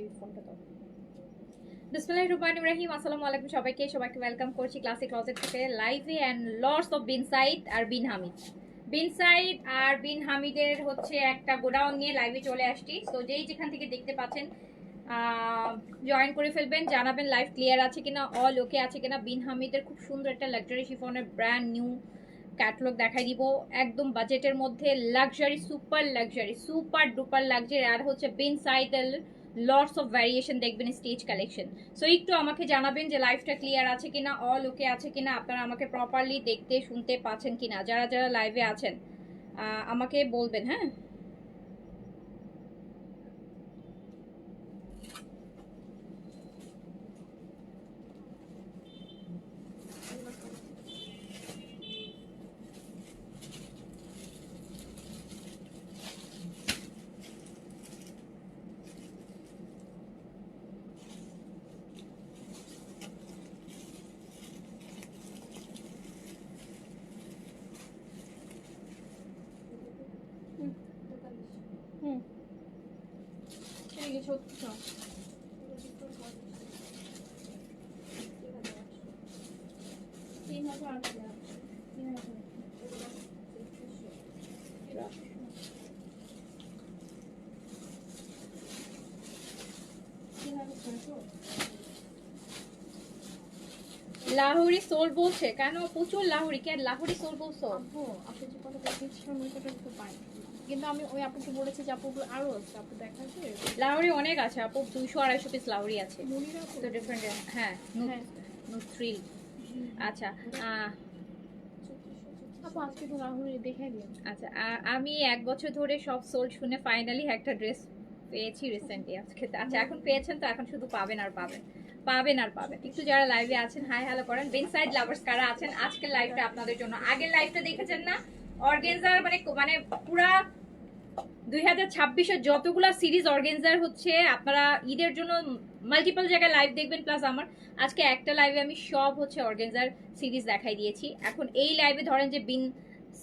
এই ফোনটা দাও। বিসমিল্লাহির রহমানির রহিম। আসসালামু আলাইকুম সবাইকে ওয়েলকাম করছি ক্লাসিক ক্লজেট থেকে লাইভে অ্যান্ড লটস অফ বিন সাইদ আর বিন হামিদ। বিন সাইদ আর বিন হামিদের হচ্ছে একটা গোডাউন নিয়ে লাইভে চলে আসছি। তো যেই যেখান থেকে দেখতে পাচ্ছেন জয়েন করে ফেলবেন, জানাবেন লাইভ ক্লিয়ার আছে কিনা, অল ওকে আছে কিনা। বিন হামিদের খুব সুন্দর একটা লাক্সারি শিফনের ব্র্যান্ড নিউ ক্যাটালগ দেখাই দিব, একদম বাজেটের মধ্যে লাক্সারি, সুপার ডুপার লাক্সারি। আর হচ্ছে বিন সাইদের লটস অফ ভ্যারিয়েশন দেখবেন, স্টেজ কালেকশন। সো একটু আমাকে জানাবেন যে লাইভটা ক্লিয়ার আছে কিনা, অল ওকে আছে কিনা, আপনারা আমাকে প্রপারলি দেখতে শুনতে পাচ্ছেন কিনা। যারা যারা লাইভে আছেন আমাকে বলবেন। হ্যাঁ, হুম, ঠিক আছে, 36 3000 লাহোরি সোল বলছে কেন? প্রচুর লাহোরি, কে লাহোরি সোল বলছো? আপু আপনি যে কথা বলছিলেন ওই কথা তো পাই, কিন্তু আমি ওই আপুকে বলেছি যে আপুগুলো আরো আছে, আপু দেখাচ্ছে লাহোরি অনেক আছে আপু, 200-250 পিস লাহোরি আছে। মুনিরা তো ডিফারেন্ট। হ্যাঁ, থ্রিল। আচ্ছা, আপু আজকে তো রাহুল দেখাই দিন। আচ্ছা, আমি 1 বছর ধরে সব সোল শুনে ফাইনালি একটা ড্রেস পেয়েছি রিসেন্টলি আজকে। আচ্ছা, এখন পেয়েছেন তো এখন শুধু পাবেন আর পাবেন, পাবেন আর পাবেন। একটু যারা লাইভে আছেন হাই হ্যালো করেন। বিন সাইড লাভার্স কারা আছেন, আজকের লাইভটা আপনাদের জন্য। আগের লাইভটা দেখেছেন না? অর্গানজার মানে মানে পুরা 2026-এর যতগুলা সিরিজ অর্গানজার হচ্ছে, আপনারা ঈদের জন্য মাল্টিপল জায়গায় লাইভ দেখবেন। প্লাস আমার আজকে একটা লাইভে আমি সব হচ্ছে অর্গানজার সিরিজ দেখাই দিয়েছি। এখন এই লাইভে ধরেন যে বিন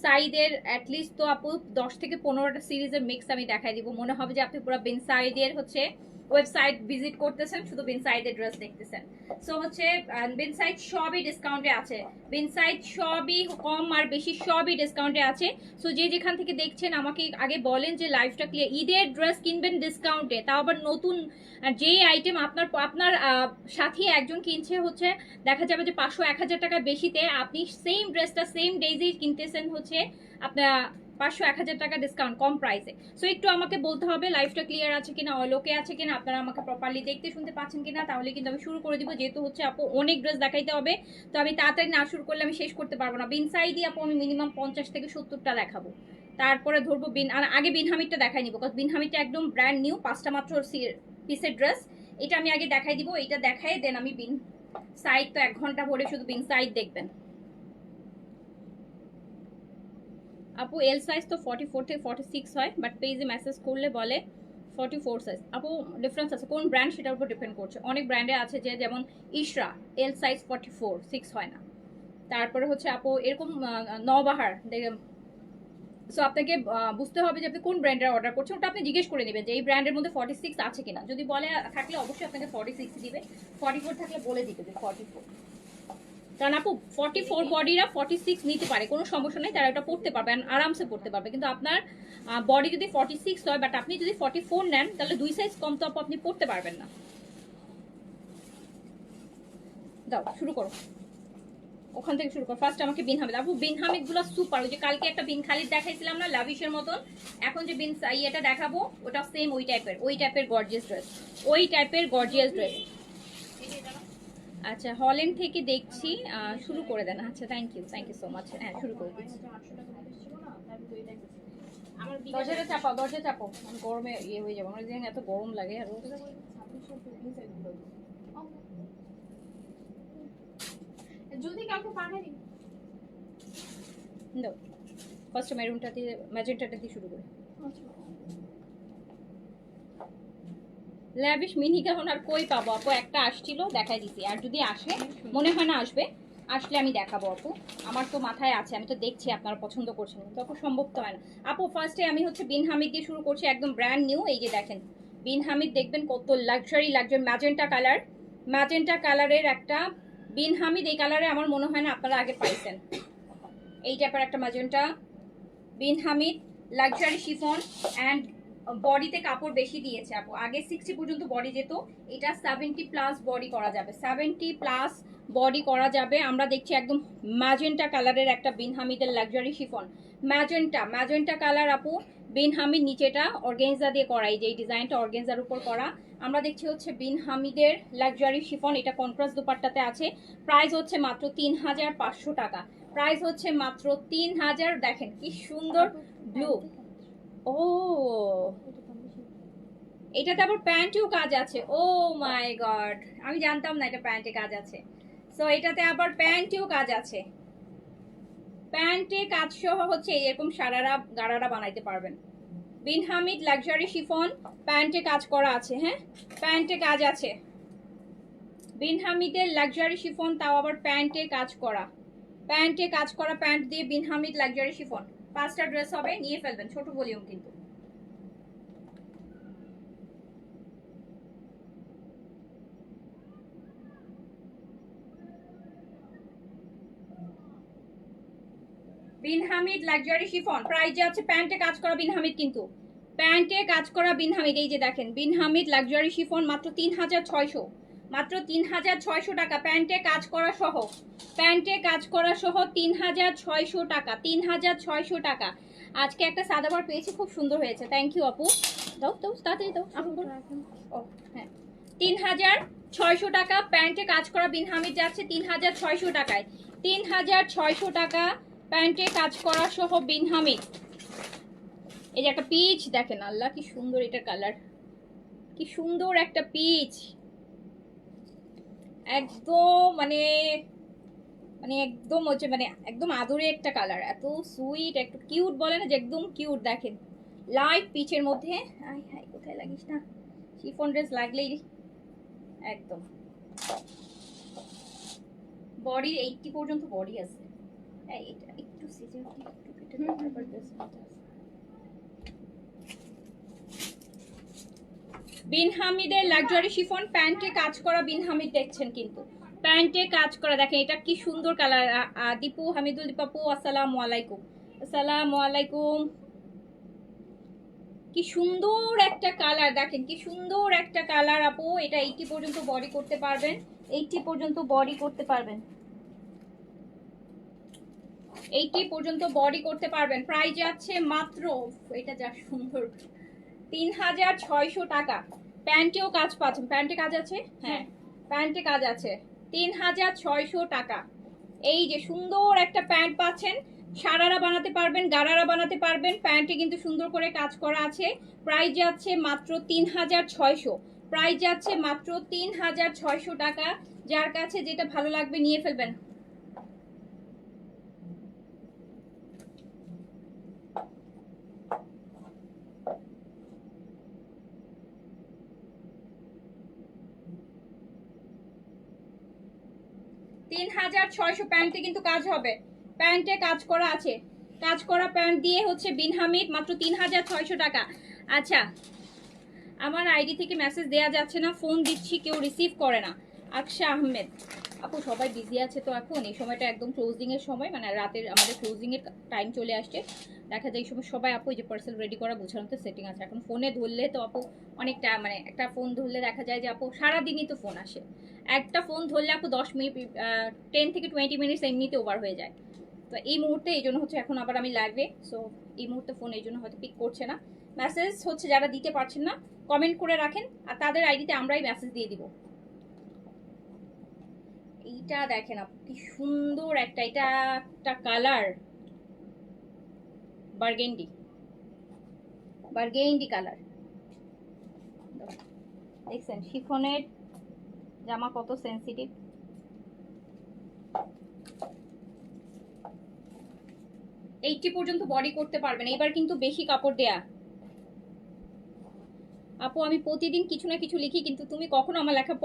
সাইদের অ্যাটলিস্ট তো আপু 10 থেকে 15টা সিরিজের মিক্স আমি দেখাই দিব। মনে হবে যে আপনি পুরো বিন সাইদের হচ্ছে ওয়েবসাইট ভিজিট করতেছেন, শুধু বিন সাইদের ড্রেস দেখতেছেন। সো হচ্ছে বিন সাইড সবই ডিসকাউন্টে আছে, বিন সাইড সবই কম আর বেশি সবই ডিসকাউন্টে আছে। সো যে যেখান থেকে দেখছেন আমাকে আগে বলেন যে লাইভটা ক্লিয়ার। ঈদের ড্রেস কিনবেন ডিসকাউন্টে, তাও আবার নতুন। যেই আইটেম আপনার আপনার সাথী একজন কিনছে হচ্ছে, দেখা যাবে যে 500-1000 টাকা বেশিতে আপনি সেম ড্রেসটা সেম ডেজেই কিনতেছেন হচ্ছে আপনার 500-1000 টাকা ডিসকাউন্ট, কম প্রাইসে। সো একটু আমাকে বলতে হবে লাইভটা ক্লিয়ার আছে কিনা, অলোকে আছে কিনা, আপনারা আমাকে প্রপারলি দেখতে শুনতে পাচ্ছেন কিনা। তাহলে কিন্তু আমি শুরু করে দিব, যেহেতু হচ্ছে আপু অনেক ড্রেস দেখাইতে হবে। তো আমি তাড়াতাড়ি না শুরু করলে আমি শেষ করতে পারবো না। বিন সাইদি আপু আমি মিনিমাম 50 থেকে 70টা দেখাবো, তারপরে ধরবো বিন। আর আগে বিন হামিদটা দেখাই নিবো, বিন হামিদটা একদম ব্র্যান্ড নিউ, 5টা মাত্র পিসের ড্রেস। এটা আমি আগে দেখাই দিব, এটা দেখাই দেন আমি বিন সাইড। তো 1 ঘন্টা ভরে শুধু বিন সাইড দেখবেন। আপু এল সাইজ তো 44 থেকে 46 হয়, বাট পেজে মেসেজ করলে বলে 44 সাইজ। আপু ডিফারেন্স আছে, কোন ব্র্যান্ড সেটার উপর ডিপেন্ড করছে। অনেক ব্র্যান্ডে আছে যে, যেমন ইশরা এল সাইজ 44, 6 হয় না। তারপরে হচ্ছে আপু এরকম নবাহার। সো আপনাকে বুঝতে হবে যে আপনি কোন ব্র্যান্ডের অর্ডার করছেন, ওটা আপনি জিজ্ঞেস করে নেবেন যে এই ব্র্যান্ডের মধ্যে 46 আছে কিনা। যদি বলে থাকলে অবশ্যই আপনাকে 46 দিবে, 44 থাকলে বলে দিবে যে 44। কারণ আপু 44 বডিরা 46 নিতে পারে, কোনো সমস্যা নেই, তারা এটা পড়তে পারবে, আরামসে পড়তে পারবে। কিন্তু আপনার বডি যদি 46 হয়, বাট আপনি যদি 44 নেন, তাহলে 2 সাইজ কম তো আপু আপনি পড়তে পারবেন না। দাও শুরু করো, ওখান থেকে শুরু করো। ফার্স্ট আমাকে বিন হামিদ। আপু বিন হামিদ গুলো সুপার। ওই যে কালকে একটা বিন খালিদ দেখাইছিলাম না লাভিশের মতন, এখন যে বিন এটা দেখাবো ওটা সেম ওই টাইপের গর্জিয়াস ড্রেস, ওই টাইপের গর্জিয়াস ড্রেস। আচ্ছা, হল্যান্ড থেকে দেখছি, শুরু করে দেন। আচ্ছা, থ্যাংক ইউ সো মাচ। হ্যাঁ, শুরু করে দিচ্ছি। দরজাটা চাপাও, দরজা চাপাও, আমি গরমে ইয়ে হয়ে যাবো। আমার এত গরম লাগে। আর যদি কাউকে পাঠাই দাও, ফার্স্ট মেরুনটা দিয়ে, ম্যাজেন্টাটা দিয়ে শুরু করে। ল্যাভিশ মিনি কেমন আর কই পাবো আপু? একটা আসছিল দেখাই দিছি, আর যদি আসে, মনে হয় না আসবে, আসলে আমি দেখাবো আপু। আমার তো মাথায় আছে, আমি তো দেখছি আপনারা পছন্দ করছেন, তখন সম্ভব তো হয় না আপু। ফার্স্টে আমি হচ্ছে বিন হামিদ দিয়ে শুরু করছি, একদম ব্র্যান্ড নিউ। এই যে দেখেন বিন হামিদ দেখবেন কত লাক্সারি ম্যাজেন্টা কালারের একটা বিন হামিদ। এই কালারে আমার মনে হয় না আপনারা আগে পাইছেন। এই টাইপের একটা magenta Bin Hamid luxury chiffon and বডিতে কাপড় বেশি দিয়েছে আপু। আগে 60 পর্যন্ত বডি যেত, এটা 70 প্লাস বডি করা যাবে, 70 প্লাস বডি করা যাবে। আমরা দেখছি একদম ম্যাজেন্টা কালারের একটা বিন হামিদের লাক্সারি শিফন, ম্যাজেন্টা কালার আপু। বিন হামিদ নিচেটা অর্গেনজা দিয়ে করা, এই যে এই ডিজাইনটা অর্গেনজার উপর করা। আমরা দেখছি হচ্ছে বিন হামিদের লাক্সারি শিফন, এটা কন্ট্রাস্ট দুপাট্টাতে আছে। প্রাইস হচ্ছে মাত্র 3500 টাকা, প্রাইস হচ্ছে মাত্র 3000। দেখেন কি সুন্দর ব্লু। ও এটাতে আবার প্যান্টেও কাজ আছে, ও মাই গড, আমি জানতাম না এটা প্যান্টে কাজ আছে। সো এটাতে আবার প্যান্টেও কাজ আছে, প্যান্টে কাজ সহ হচ্ছে এরকম সারারা গারারা বানাইতে পারবেন। বিন হামিদ লাক্সারি শিফন, প্যান্টে কাজ করা আছে, হ্যাঁ প্যান্টে কাজ আছে। বিন হামিদের লাক্সারি শিফন, তাও আবার প্যান্টে কাজ করা, প্যান্ট দিয়ে বিন হামিদ লাক্সারি শিফন। 5টা ড্রেস হবে, নিয়ে ফেলবেন, ছোট ভলিউম কিন্তু। বিন হামিদ লাক্সারি শিফন, প্রাইস আছে প্যান্টে কাজ করা বিন হামিদ, কিন্তু প্যান্টে কাজ করা বিন হামিদ। এই যে দেখেন বিন হামিদ লাক্সারি শিফন, মাত্র 3600, মাত্র 3600 টাকা, প্যান্টে কাজ করা সহ, প্যান্টে কাজ করা সহ 3600 টাকা, 3600 টাকা। আজকে একটা সাদাবার পেয়েছি, খুব সুন্দর হয়েছে, থ্যাংক ইউ আপু। দাও দাও তাড়াতাড়ি দাও আপু। ও হ্যাঁ, 3600 টাকা প্যান্টে কাজ করা বিন হামিদ যাচ্ছে 3600 টাকায়, 3600 টাকা প্যান্টে কাজ করা সহ বিন হামিদ। এই যে একটা পিচ দেখেন, আল্লাহ কি সুন্দর এটা কালার, কি সুন্দর একটা পিচ, একদম মানে একদম হচ্ছে একদম আদুরে একটা কালার, এত সুইট, একটু কিউট বলে না যে, একদম কিউট। দেখেন লাইট পিচের মধ্যে, আই হাই কোথায় লাগিস না, শিফন ড্রেস লাগলেই একদম। বডির 80 পর্যন্ত বডি আছে। এটা একটু সিজন একটু কেটে তারপর ড্রেস আছে। বিন হামিদের লাক্সারি শিফন, প্যান্টে কাজ করা বিন হামিদ দেখছেন, কিন্তু প্যান্টে কাজ করা। দেখেন এটা কি সুন্দর কালার। দীপু হামিদুল দীপাপু, আসসালামু আলাইকুম। আসসালামু আলাইকুম। কি সুন্দর একটা কালার, দেখেন কি সুন্দর একটা কালার আপু। এটা 80 পর্যন্ত বডি করতে পারবেন, 80 পর্যন্ত বডি করতে পারবেন, 80 পর্যন্ত বডি করতে পারবেন। প্রাইস যাচ্ছে মাত্র, এটা যা সুন্দর, 3600 টাকা। প্যান্টেও কাজ পাচ্ছেন, প্যান্টে কাজ আছে, হ্যাঁ প্যান্টে কাজ আছে, 3600 টাকা। এই যে সুন্দর একটা প্যান্ট পাচ্ছেন, সারারা বানাতে পারবেন, গারারা বানাতে পারবেন, প্যান্টে কিন্তু সুন্দর করে কাজ করা আছে। প্রাইস যাচ্ছে মাত্র 3600, প্রাইস যাচ্ছে মাত্র 3600 টাকা। যার কাছে যেটা ভালো লাগবে নিয়ে ফেলবেন। প্যান্টে কিন্তু কাজ হবে, প্যান্টে কাজ করা আছে, কাজ করা প্যান্ট দিয়ে হচ্ছে বিন হামিদ, মাত্র 3600 টাকা। আচ্ছা, আমার আইডি থেকে মেসেজ দেয়া যাচ্ছে না, ফোন দিচ্ছি কেউ রিসিভ করে না। আকশা আহমেদ আপু, সবাই বিজি আছে তো এখন, এই সময়টা একদম ক্লোজিং এর সময়, মানে রাতের আমাদের ক্লোজিং এর টাইম চলে আসছে। দেখা যায় এই সময় সবাই আপু এই যে পার্সেল রেডি করা গোছানো তো সেটিং আছে। এখন ফোনে ধরলে তো আপু অনেকটা, একটা ফোন ধরলে দেখা যায় যে আপু সারাদিনই তো ফোন আসে। একটা ফোন ধরলে আপু 10 মিনিট 10 থেকে 20 মিনিটস এমনিতে ওভার হয়ে যায়। তো এই মুহূর্তে এই জন্য হচ্ছে এখন আবার আমি লাইভে, সো এই মুহূর্তে ফোন এই জন্য হয়তো পিক করছে না। মেসেজ হচ্ছে যারা দিতে পারছেন না কমেন্ট করে রাখেন, আর তাদের আইডিতে আমরাই মেসেজ দিয়ে দিব। এইটা দেখেন আপু কি সুন্দর একটা, এটা একটা কালার বার্গেন্ডি কালার, দেখছেন শিফনের জামা কত সেন্সিটিভ। 80 পর্যন্ত বডি করতে পারবেন। এবার কিন্তু বেশি কাপড় দেয়া আপু, আমি প্রতিদিন কিছু না কিছু লিখি, কিন্তু তুমি কখনো আমার লেখা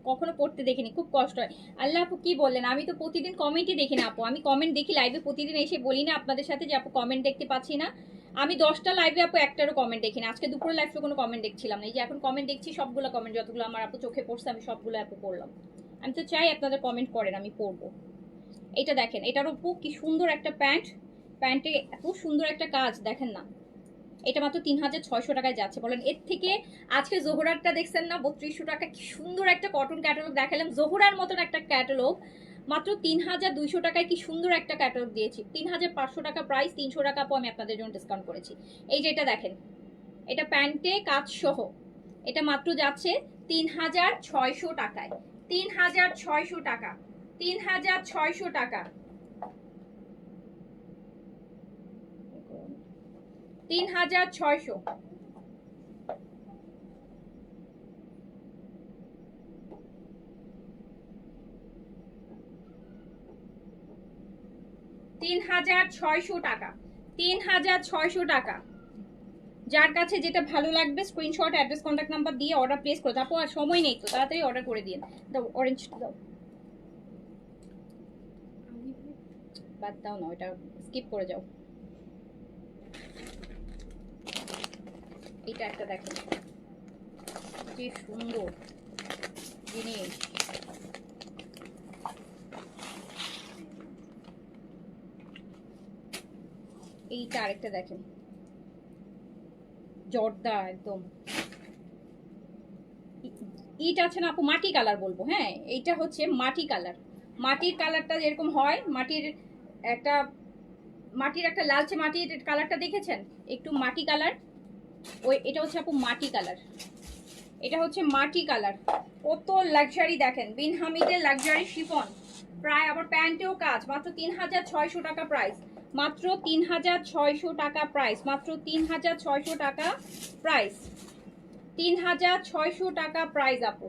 কখনো পড়তে দেখিনি, খুব কষ্ট হয়। আল্লাহ আপু কি বললেন, আমি তো প্রতিদিন কমেন্টই দেখি না আপু, আমি কমেন্ট দেখি লাইভে, প্রতিদিন এসে বলি না আপনাদের সাথে যে আপু কমেন্ট দেখতে পাচ্ছি না। আমি 10টা লাইভে আপু একটারও কমেন্ট দেখিনি, আজকে দুপুরে লাইভে কোনো কমেন্ট দেখছিলাম না, এই যে এখন কমেন্ট দেখছি সবগুলো কমেন্ট যতগুলো আমার আপু চোখে পড়ছে আমি সবগুলো আপু পড়লাম। আমি তো চাই আপনাদের কমেন্ট করেন, আমি পড়বো। এটা দেখেন, এটার উপর কি সুন্দর একটা প্যান্ট, প্যান্টে এত সুন্দর একটা কাজ দেখেন না, এটা মাত্র 3600 টাকায় যাচ্ছে। বলেন এর থেকে আজকে জোহরারটা দেখছেন না 3200 টাকা, কি সুন্দর একটা কটন ক্যাটালগ দেখালাম, জোহরার মতন একটা ক্যাটালগ মাত্র 3200 টাকায় কি সুন্দর একটা ক্যাটালগ দিয়েছি। 3500 টাকা প্রাইস, 300 টাকা আপু আমি আপনাদের জন্য ডিসকাউন্ট করেছি। এই যে এটা দেখেন, এটা প্যান্টে কাজ সহ, এটা মাত্র যাচ্ছে 3600 টাকায়, 3600 টাকা, 3600 টাকা, 3600। টাকা, 3600 টাকা। যার কাছে যেটা ভালো লাগবে স্ক্রিনশট, অ্যাড্রেস, কন্ট্যাক্ট নাম্বার দিয়ে অর্ডার প্লেস করে, তারপর আর সময় নেই তো, তাড়াতাড়ি অর্ডার করে দিন। দাও অরেঞ্জটা দাও, বাদ দাও না, ওটা স্কিপ করে যাও। এটা একটা দেখেন কি সুন্দর জিনিস, এইটা আরেকটা দেখেন জর্দা একদম, ইট আছে না আপু, মাটি কালার বলবো, হ্যাঁ এইটা হচ্ছে মাটি কালার। মাটির কালারটা যেরকম হয়, মাটির একটা লালচে মাটির কালারটা দেখেছেন, একটু মাটি কালার, ওই এটা হচ্ছে আপু মাটি কালার, এটা হচ্ছে মাটি কালার। কত লাক্সারি দেখেন, বিন হামিদের লাক্সারি শিফন, প্রায় আবার প্যান্টেও কাজ, মাত্র 3600 টাকা প্রাইস, মাত্র 3600 টাকা প্রাইস, মাত্র 3600 টাকা প্রাইস, 3600 টাকা প্রাইস আপু।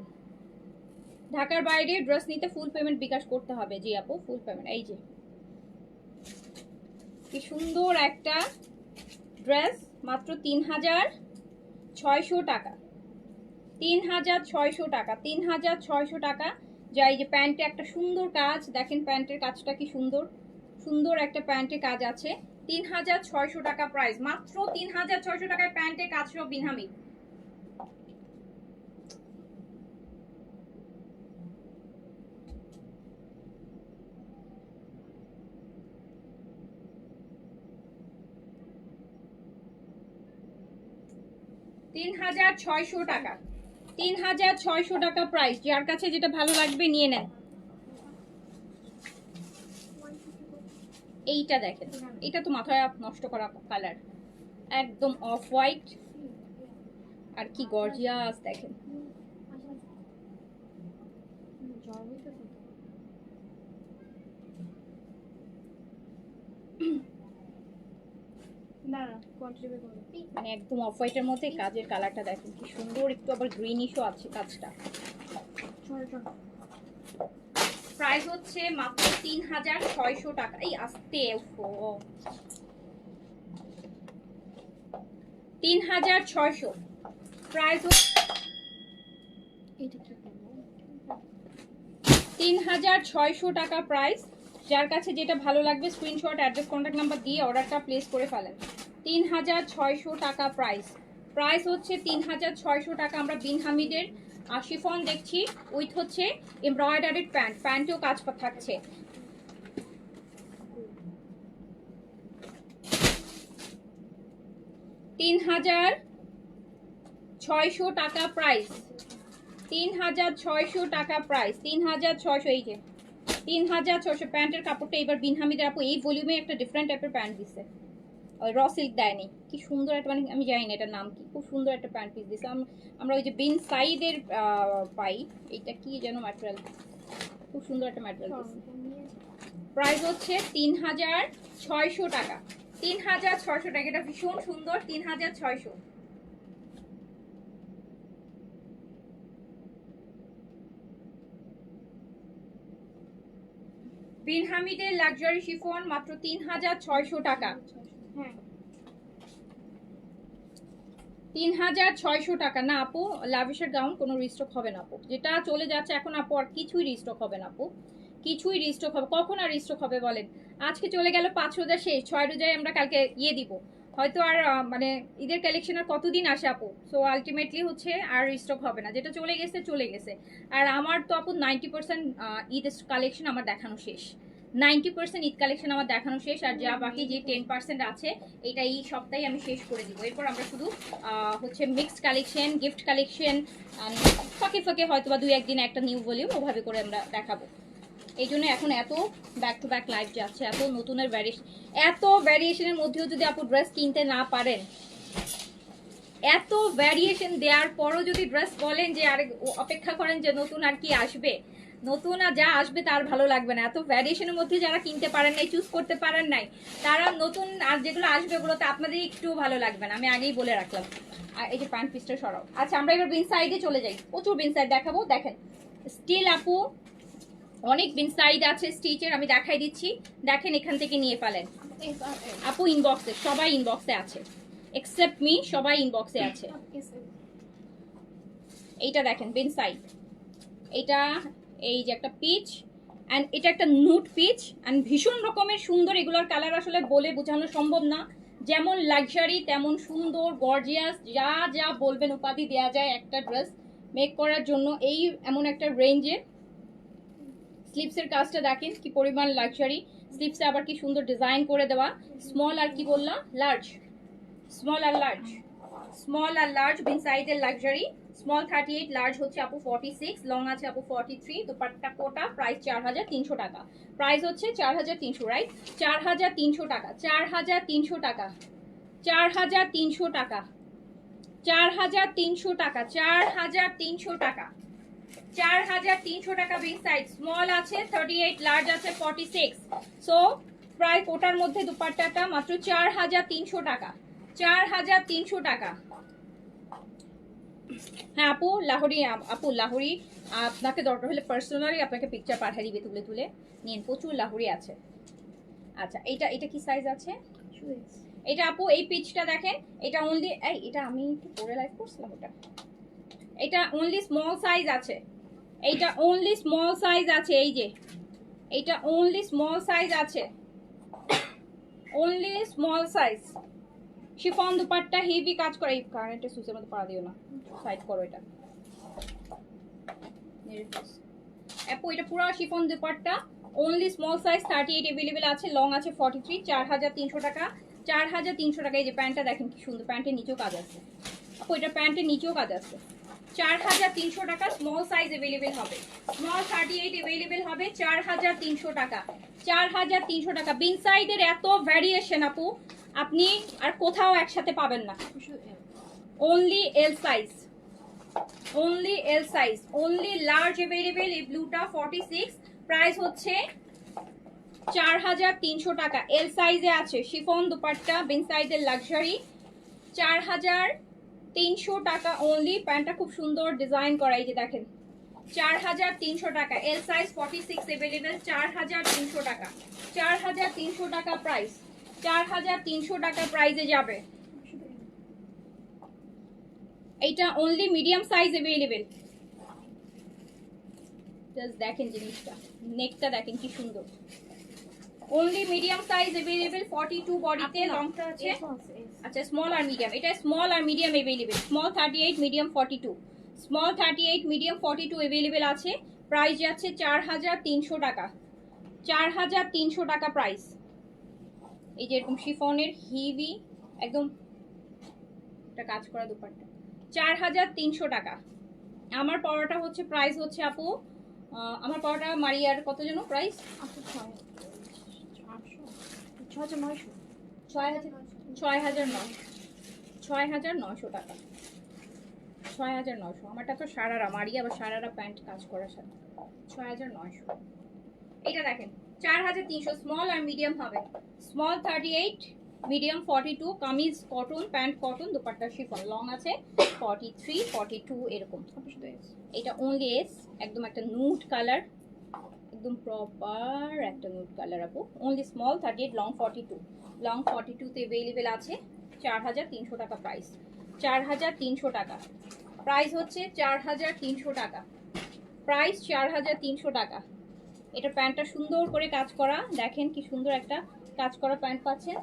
ঢাকার বাইরে ড্রেস নিতে ফুল পেমেন্ট বিকাশ করতে হবে। জি আপু ফুল পেমেন্ট। এই যে কি সুন্দর একটা ড্রেস, মাত্র 3600 টাকা, 3600 টাকা, 3600 টাকা। যা এই যে প্যান্টে একটা সুন্দর কাজ দেখেন, প্যান্টের কাজটা কি সুন্দর, সুন্দর একটা প্যান্টের কাজ আছে, 3600 টাকা প্রাইস, মাত্র 3600 টাকায় প্যান্টের কাজ সহ বিনহামি। $3600 টাকা, 3600 টাকা প্রাইস। যার কাছে যেটা ভালো লাগবে নিয়ে নেন। এইটা দেখেন, এটা তো মাথায় নষ্ট করা কালার, একদম অফ হোয়াইট, আর কি গর্জিয়াস দেখেন। মানে একদম অফ হোয়াইটের মধ্যে কাজের কালারটা দেখেন কি সুন্দর, একটু আবার গ্রিনিশও আছে কাজটা। প্রাইস হচ্ছে মাত্র 3600 টাকা। এই আস্তে 3600 প্রাইস, 3600 টাকা প্রাইস। যার কাছে যেটা ভালো লাগবে স্ক্রিনশট, অ্যাড্রেস, কন্ট্যাক্ট নাম্বার দিয়ে অর্ডারটা প্লেস করে ফেলেন। 3600 টাকা প্রাইস, প্রাইস হচ্ছে 3600 টাকা। আমরা বিন হামিদের শিফন দেখছি উইথ হচ্ছে এমব্রয়ডারিড প্যান্ট, প্যান্টেও কাজ থাকছে। $3600 টাকা প্রাইস, 3600 টাকা প্রাইস, 3600। এই যে 3600 প্যান্টের কাপড়টা এবার বিন হামিদের আপু এই ভলিউমে একটা ডিফারেন্ট টাইপের প্যান্ট দিচ্ছে, র সিল্ক দেয়নি, কি সুন্দর একটা, মানে আমি জানি না এটার নাম কি, খুব সুন্দর একটা প্যান্ট পিস দিচ্ছে। আমরা ওই যে বিন সাইডের পাই, এটা কি যেন ম্যাটেরিয়াল, খুব সুন্দর একটা ম্যাটেরিয়াল দিচ্ছে। প্রাইস হচ্ছে 3600 টাকা, 3600 টাকা, এটা ভীষণ সুন্দর, 3600। বিন হামিদের লাক্সারি শিফন মাত্র 3600 টাকা, হ্যাঁ 3600 টাকা। না আপু লাভিশের গাউন কোনো রিস্টক হবে না আপু, যেটা চলে যাচ্ছে এখন আপু আর কিছুই রিস্টক হবে না আপু, কিছুই রিস্টক হবে, কখন আর রিস্টক হবে বলেন। আজকে চলে গেল 5 রোজা শেষ, 6 রোজায় আমরা কালকে ইয়ে দিব, হয়তো আর মানে ঈদের কালেকশন আর কতদিন আসে আপু, সো আলটিমেটলি হচ্ছে আর স্টক হবে না, যেটা চলে গেছে চলে গেছে। আর আমার তো আপু 90% ঈদ কালেকশন আমার দেখানো শেষ, 90% ঈদ কালেকশন আমার দেখানো শেষ। আর যা বাকি যে 10% আছে এটা এই সপ্তাহে আমি শেষ করে দিব। এরপর আমরা শুধু হচ্ছে মিক্সড কালেকশন, গিফট কালেকশন, ফাঁকে ফাঁকে হয়তো বা 2-1 দিনে একটা নিউ ভলিউম ওভাবে করে আমরা দেখাবো। এই জন্য এখন এত ব্যাক টু ব্যাক লাইভ যাচ্ছে, এত নতুনের ভ্যারিয়েশন, এত ভ্যারিয়েশনের মধ্যেও যদি আপু ড্রেস কিনতে না পারেন, এত ভ্যারিয়েশন দেওয়ার পরও যদি ড্রেস বলেন যে আরে অপেক্ষা করেন যে নতুন আর কি আসবে, নতুন আর যা আসবে তার ভালো লাগবে না। এত ভ্যারিয়েশনের মধ্যে যারা কিনতে পারেন নাই, চুজ করতে পারেন নাই, তারা নতুন আর যেগুলো আসবে ওগুলোতে আপনাদের একটু ভালো লাগবে না, আমি আগেই বলে রাখলাম। আর এই যে প্যান্ট পিসটা সরাও। আচ্ছা আমরা এবার বিন সাইডে চলে যাই, প্রচুর বিন সাইড দেখাবো। দেখেন স্টিল আপু অনেক বিন সাইড আছে স্টিচের, আমি দেখাই দিচ্ছি, দেখেন এখান থেকে নিয়ে ফেলেন আপু। ইনবক্সে সবাই ইনবক্সে আছে, এক্সেপ্ট মি, সবাই ইনবক্সে আছে। এইটা দেখেন বিন সাইড, এটা এই যে একটা পিচ অ্যান্ড এটা একটা নুট পিচ অ্যান্ড ভীষণ রকমের সুন্দর। এগুলোর কালার আসলে বলে বোঝানো সম্ভব না, যেমন লাক্সারি তেমন সুন্দর গর্জিয়াস, যা যা বলবেন উপাধি দেওয়া যায় একটা ড্রেস মেক করার জন্য। এই এমন একটা রেঞ্জে স্লিপসের কাজটা দেখেন কি পরিমাণ লাক্সারি, স্লিপসে আবার কি সুন্দর ডিজাইন করে দেওয়া। স্মল আর কি বললাম, লার্জ, স্মল আর লার্জ, স্মল আর লার্জ বিন সাইজের লাক্সারি। স্মল 38, লার্জ হচ্ছে আপু 46, লং আছে আপু 43। দুপাট্টা কোটা, প্রাইস 4300 টাকা, প্রাইস হচ্ছে 4300, রাইট? 4300 টাকা, 4300 টাকা, 4300 টাকা, 4300 টাকা, 4300 টাকা, 4300 টাকা বিগ সাইজ। স্মল আছে 38, লার্জ আছে 46। সো প্রায় কোটার মধ্যে দুপাট্টাটা মাত্র 4300 টাকা, 4300 টাকা। হ্যাঁ আপু লাহোরি, আপু লাহোরি আপনাকে দরকার হলে পার্সোনালি আপনাকে পিকচার পাঠিয়ে দিবে, তুলে তুলে নিন, প্রচুর লাহোরি আছে। আচ্ছা এটা এটা কি সাইজ আছে? এটা আপু এই পিচটা দেখেন, এটা অনলি এটা আমি একটু পরে লাইভ করছিলাম, ওটা এটা অনলি স্মল সাইজ আছে, এইটা অনলি স্মল সাইজ আছে, এই যে এইটা অনলি স্মল সাইজ আছে, only small size. Chiffon dupatta heavy কাজ করে, এই কারেন্টের সুইচের মধ্যে পা দিও না, সাইড করো এটা আপু। এটা পুরো chiffon dupatta, only small size 38 available আছে, লং আছে 43। 4300 টাকা, 4300 টাকা। এই যে প্যান্টটা দেখেন কি সুন্দর, প্যান্টের নিচেও কাজ আছে আপু, এটা প্যান্টের নিচেও কাজ আছে। 4300 টাকা, স্মল সাইজ अवेलेबल হবে, স্মল 38 अवेलेबल হবে। 4300 টাকা, 4300 টাকা। বিন সাইডের এত ভ্যারিয়েশন আপু আপনি আর কোথাও একসাথে পাবেন না, only L size, only L size, only large available. এই ব্লুটা 46, প্রাইস হচ্ছে 4300 টাকা, এল সাইজে আছে। শিফন দুপাট্টা বিন সাইডের লাক্সারি, 4300 টাকা অনলি। প্যান্টটা খুব সুন্দর ডিজাইন করা, এই যে দেখেন 4300 টাকা, এল সাইজ 46 अवेलेबल। 4300 টাকা, 4300 টাকা প্রাইস, 4300 টাকা প্রাইসে যাবে। এইটা only medium size available. Just দেখেন জিনিসটা, নেকটা দেখেন কি সুন্দর, অনলি মিডিয়াম সাইজ अवेलेबल। 42 বডিতে, লংটা আছে আচ্ছা স্মল আর মিডিয়াম, এটা স্মল আর medium available. Small 38, medium 42, small 38, medium 42 available আছে। প্রাইস যাচ্ছে 4300 টাকা, 4300 টাকা প্রাইস। এই যে এরকম শিফনের হেভি একদম একটা কাজ করা দুপাট্টা, 4300 টাকা। আমার পরোটা হচ্ছে প্রাইস হচ্ছে আপু, আমার পরোটা মারিয়ার কত যেন প্রাইস? 6900 টাকা, 6900। আমারটা তো সারারা মারিয়া, আবার সারারা প্যান্ট কাজ করার সাথে 6900। এটা দেখেন 4300, স্মল আর মিডিয়াম হবে। Small 38, medium 42, kameez cotton, pant cotton, dupatta chiffon, long আছে 43, 42 এরকম। এটা অনলি এস, একদম একটা নুড কালার, একদম প্রপার একটা নুড কালার আপু। অনলি স্মল 38, লং 42, লং 42 তে अवेलेबल আছে। 4300 টাকা প্রাইস, 4300 টাকা প্রাইস হচ্ছে, 4300 টাকা প্রাইস, 4300 টাকা। এটা প্যান্টটা সুন্দর করে কাজ করা, দেখেন কি সুন্দর একটা কাজ করা প্যান্ট পাচ্ছেন।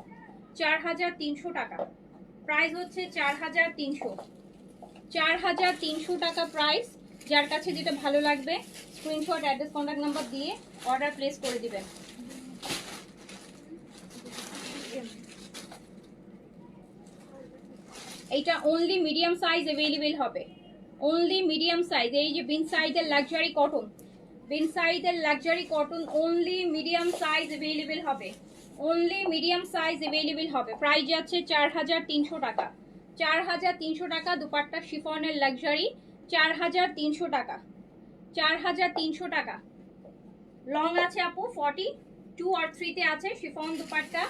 4300 টাকা প্রাইস হচ্ছে 4300, 4300 টাকা প্রাইস। যার কাছে যেটা ভালো লাগবে স্ক্রিনশট, অ্যাড্রেস, কন্ট্যাক্ট নাম্বার দিয়ে অর্ডার প্লেস করে দিবেন। এইটা অনলি মিডিয়াম সাইজ अवेलेबल হবে, অনলি মিডিয়াম সাইজ। এই যে বিন সাইজের লাক্সারি কটন, বিন সাইজের luxury cotton only medium size available হবে, অনলি মিডিয়াম সাইজ अवेलेबल হবে। প্রাইস যাচ্ছে 4300 টাকা, 4300 টাকা। দুপাট্টা শিফনের লাক্সারি 4300 টাকা, 4300 টাকা। লং আছে আপু 42 আর 3 তে আছে শিফন দুপাট্টা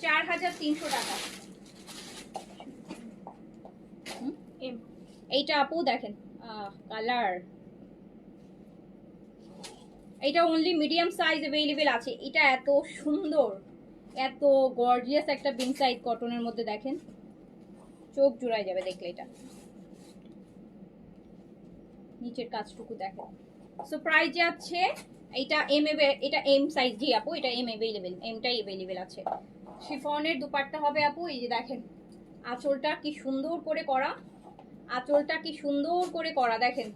4300 টাকা। এইটা আপু দেখেন কালার, এটা অনলি মিডিয়াম সাইজ अवेलेबल আছে। এটা এত সুন্দর, এত গর্জিয়াস একটা বিন সাইজ কটনের মধ্যে দেখেন, চোখ জুড়ায় যাবে দেখলে। এটা নিচের কাজটুকু দেখেন। সো প্রাইস যাচ্ছে এটা এটা এম সাইজ। জি আপু এটা এম अवेलेबल, এমটাই अवेलेबल আছে। শিফনের দুপাট্টা হবে আপু, এই যে দেখেন আঁচলটা কি সুন্দর করে করা, আঁচলটা কি সুন্দর করে করা দেখেন।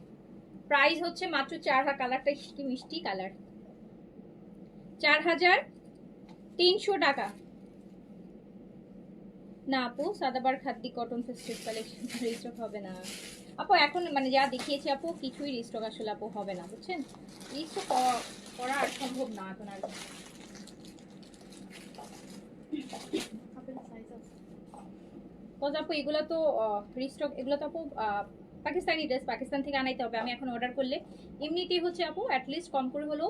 প্রাইস হচ্ছে মাত্র 4000। কালারটা কি মিষ্টি কালার, 4300 টাকা। না আপু সাদাবার খাদ্দি কটন ফেস্টিভ কালেকশন রিস্টক হবে না আপু, এখন মানে যা দেখিয়েছি আপু কিছুই রিস্টক আসলে আপু হবে না, বুঝছেন? রিস্টক করা আর সম্ভব না এখন আর। আপু এগুলো তো রিস্টক, এগুলো তো আপু পাকিস্তানি ড্রেস, পাকিস্তান থেকে আনাইতে হবে। আমি এখন অর্ডার করলে এমনিতেই হচ্ছে আপু অ্যাটলিস্ট কম করে হলো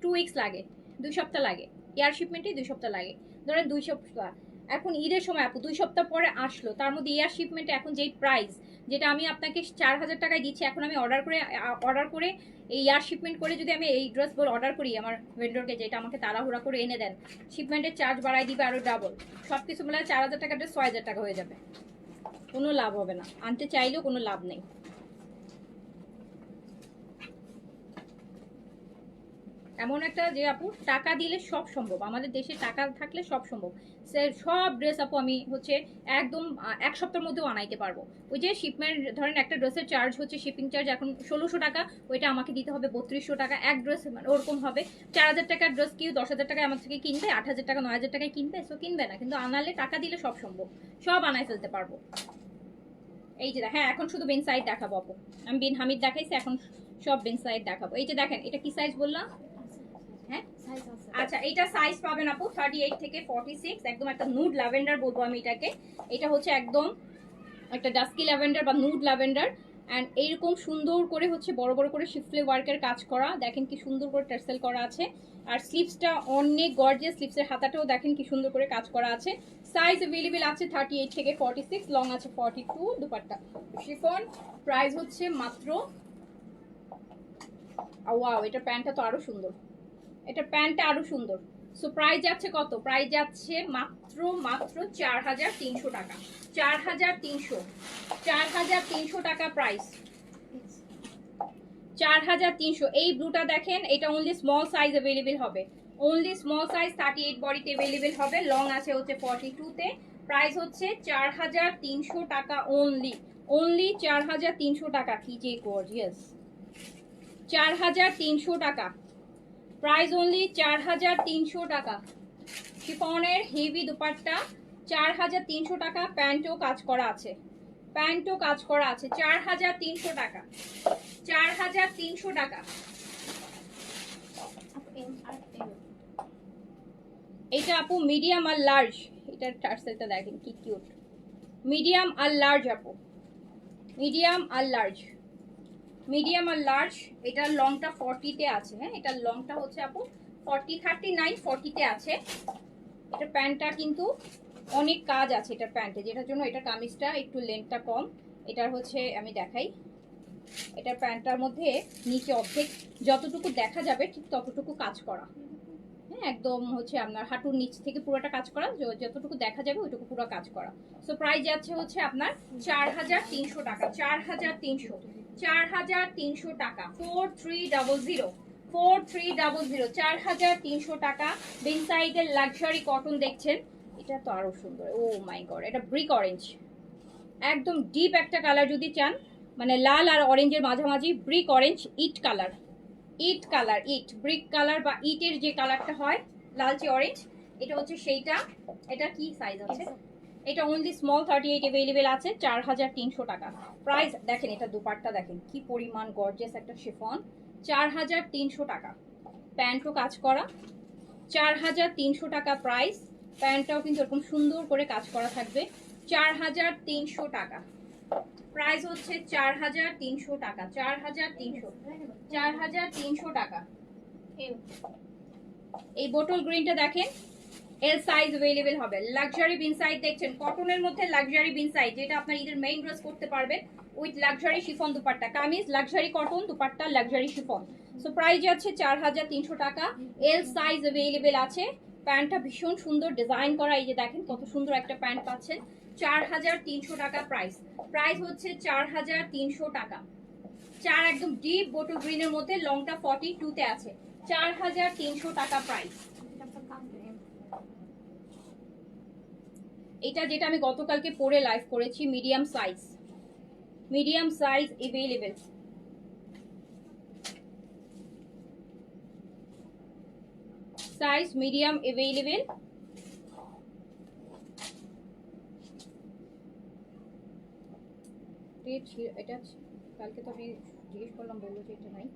2 উইকস লাগে, 2 সপ্তাহ লাগে। এয়ার শিপমেন্টে 2 সপ্তাহ লাগে, ধরেন 2 সপ্তাহ। এখন ঈদের সময় আপু 2 সপ্তাহ পরে আসলো, তার মধ্যে এয়ার শিপমেন্টে এখন যেই প্রাইস, যেটা আমি আপনাকে 4000 টাকায় দিচ্ছি, এখন আমি অর্ডার করে এই এয়ার শিপমেন্ট করে যদি আমি এই ড্রেসগুলো অর্ডার করি আমার ভেন্ডরকে, যেটা আমাকে তাড়াহুড়া করে এনে দেন, শিপমেন্টের চার্জ বাড়াই দিবে আরো ডাবল, সব কিছু মিলে 4000 টাকা ড্রেস 6000 টাকা হয়ে যাবে। কোনো লাভ হবে না, আনতে চাইলেও কোনো লাভ নেই। এমন একটা যে আপু টাকা দিলে সব সম্ভব, আমাদের দেশে টাকা থাকলে সব সম্ভব। সব ড্রেস আপু আমি হচ্ছে একদম 1 সপ্তাহের মধ্যেও আনাইতে পারবো। ওই যে শিপমেন্ট ধরেন একটা ড্রেসের চার্জ হচ্ছে শিপিং চার্জ এখন 1600 টাকা, ওইটা আমাকে দিতে হবে 3200 টাকা। এক ড্রেস মানে ওরকম হবে। 4000 টাকার ড্রেস কেউ 10000 টাকায় আমার থেকে কিনবে, 8000 টাকা 9000 টাকায় কিনবে, সো কিনবে না। কিন্তু আনালে টাকা দিলে সব সম্ভব, সব আনাই ফেলতে পারবো। এই যে হ্যাঁ এখন শুধু বিন সাইড দেখাবো আপু, আমি বিন হামিদ দেখাইছি, এখন সব বিন সাইড দেখাবো। এই যে দেখেন এটা কি সাইজ বললাম? হ্যাঁ আচ্ছা, এটা সাইজ পাবেন আপু 38 থেকে 46, একদম একটা নুড ল্যাভেন্ডার বলবো আমি এটাকে। এটা হচ্ছে একদম একটা ডাস্কি ল্যাভেন্ডার বা নুড ল্যাভেন্ডার। অ্যান্ড এইরকম সুন্দর করে হচ্ছে বড় বড় করে শিফলে ওয়ার্কের কাজ করা, দেখেন কি সুন্দর করে টার্সেল করা আছে। আর স্লিভসটা অনেক গর্জিয়াস, স্লিভসের হাতাটাও দেখেন কি সুন্দর করে কাজ করা আছে। সাইজ अवेलेबल আছে 38 থেকে 46, লং আছে 42, দুপাট্টা শিফন। প্রাইস হচ্ছে মাত্র, ওয়াও এটা প্যান্টটা তো আরো সুন্দর, এটা প্যান্টটা আরো সুন্দর। সো প্রাইস যাচ্ছে কত? প্রাইস যাচ্ছে মাত্র 4300 টাকা, 4300 টাকা প্রাইস, 4300। এই ব্লুটা দেখেন, এটা অনলি স্মল সাইজ अवेलेबल হবে, অনলি স্মল সাইজ 38 বডিতে अवेलेबल হবে। লং আছে হচ্ছে 42 তে। প্রাইস হচ্ছে 4300 টাকা অনলি, অনলি 4300 টাকা। কি যে গর্জিয়াস, 4300 টাকা প্রাইস, অনলি 4300 টাকা। শিফনের হেভি দুপাট্টা 4300 টাকা। প্যান্টও কাজ করা আছে, প্যান্টও কাজ করা আছে, 4300 টাকা, 4300 টাকা। এটা আপু মিডিয়াম আর লার্জ, এটার টার্সেলটা দেখেন কি কিউট, মিডিয়াম আর লার্জ আপু, মিডিয়াম আর লার্জ, মিডিয়াম আর লার্জ। এটার লংটা 40 তে আছে। হ্যাঁ এটার লংটা হচ্ছে আপু 40, 39, 40 তে আছে। এটা প্যান্টটা কিন্তু অনেক কাজ আছে এটা প্যান্টে, যেটার জন্য এটা কামিজটা একটু লেন্থটা কম। এটার হচ্ছে আমি দেখাই, এটা প্যান্টটার মধ্যে নিচে অর্ধেক যতটুকু দেখা যাবে ঠিক ততটুকু কাজ করা। হ্যাঁ একদম হচ্ছে আপনার হাঁটুর নিচ থেকে পুরোটা কাজ করা, যতটুকু দেখা যাবে ওইটুকু পুরো কাজ করা। সো প্রাইস যাচ্ছে হচ্ছে আপনার 4300 টাকা, 4300, 4300 টাকা। 4300, 4300 4300 টাকা। বিন সাইডের লাক্সারি কটন দেখছেন, এটা তো আরো সুন্দর। ও মাই গড, এটা ব্রিক অরেঞ্জ, একদম ডিপ একটা কালার যদি চান, মানে লাল আর অরেঞ্জের মাঝামাঝি ব্রিক অরেঞ্জ, ইট কালার, ইট কালার, ইট ব্রিক কালার বা ইটের যে কালারটা হয় লালচে অরেঞ্জ, এটা হচ্ছে সেইটা। এটা কি সাইজ আছে? এটা অনলি স্মল 38 अवेलेबल আছে, 4300 টাকা প্রাইস। দেখেন এটা দুপাট্টা দেখেন কি পরিমাণ গর্জিয়াস একটা শিফন, 4300 টাকা। প্যান্টও কাজ করা, 4300 টাকা প্রাইস। প্যান্টটাও কিন্তু এরকম সুন্দর করে কাজ করা থাকবে, 4300 টাকা প্রাইস হচ্ছে। 4300 টাকা, 4300 টাকা। এই বোটল গ্রিনটা দেখেন, এল সাইজ अवेलेबल হবে। লাক্সারি বিন সাইড দেখছেন, কটনের মধ্যে লাক্সারি বিন সাইড, যেটা আপনার ঈদের মেইন ড্রেস করতে পারবেন with luxury chiffon dupatta, kameez luxury cotton, dupatta luxury chiffon. So price যাচ্ছে 4300 টাকা, এল সাইজ अवेलेबल আছে। প্যান্টটা ভীষণ সুন্দর ডিজাইন করা, এই যে দেখেন কত সুন্দর একটা প্যান্ট পাচ্ছেন, 4300 টাকা প্রাইস। প্রাইস হচ্ছে 4300 টাকা। চার একদম ডিপ বোটল গ্রিনের মধ্যে, লংটা 42 তে আছে, 4300 টাকা প্রাইস। এটা যেটা আমি গতকালকে পরে লাইভ করেছি, medium size, medium size available. Size medium available. এটা কালকে তো আমি জিজ্ঞেস করলাম, বললো যে এটা নাই।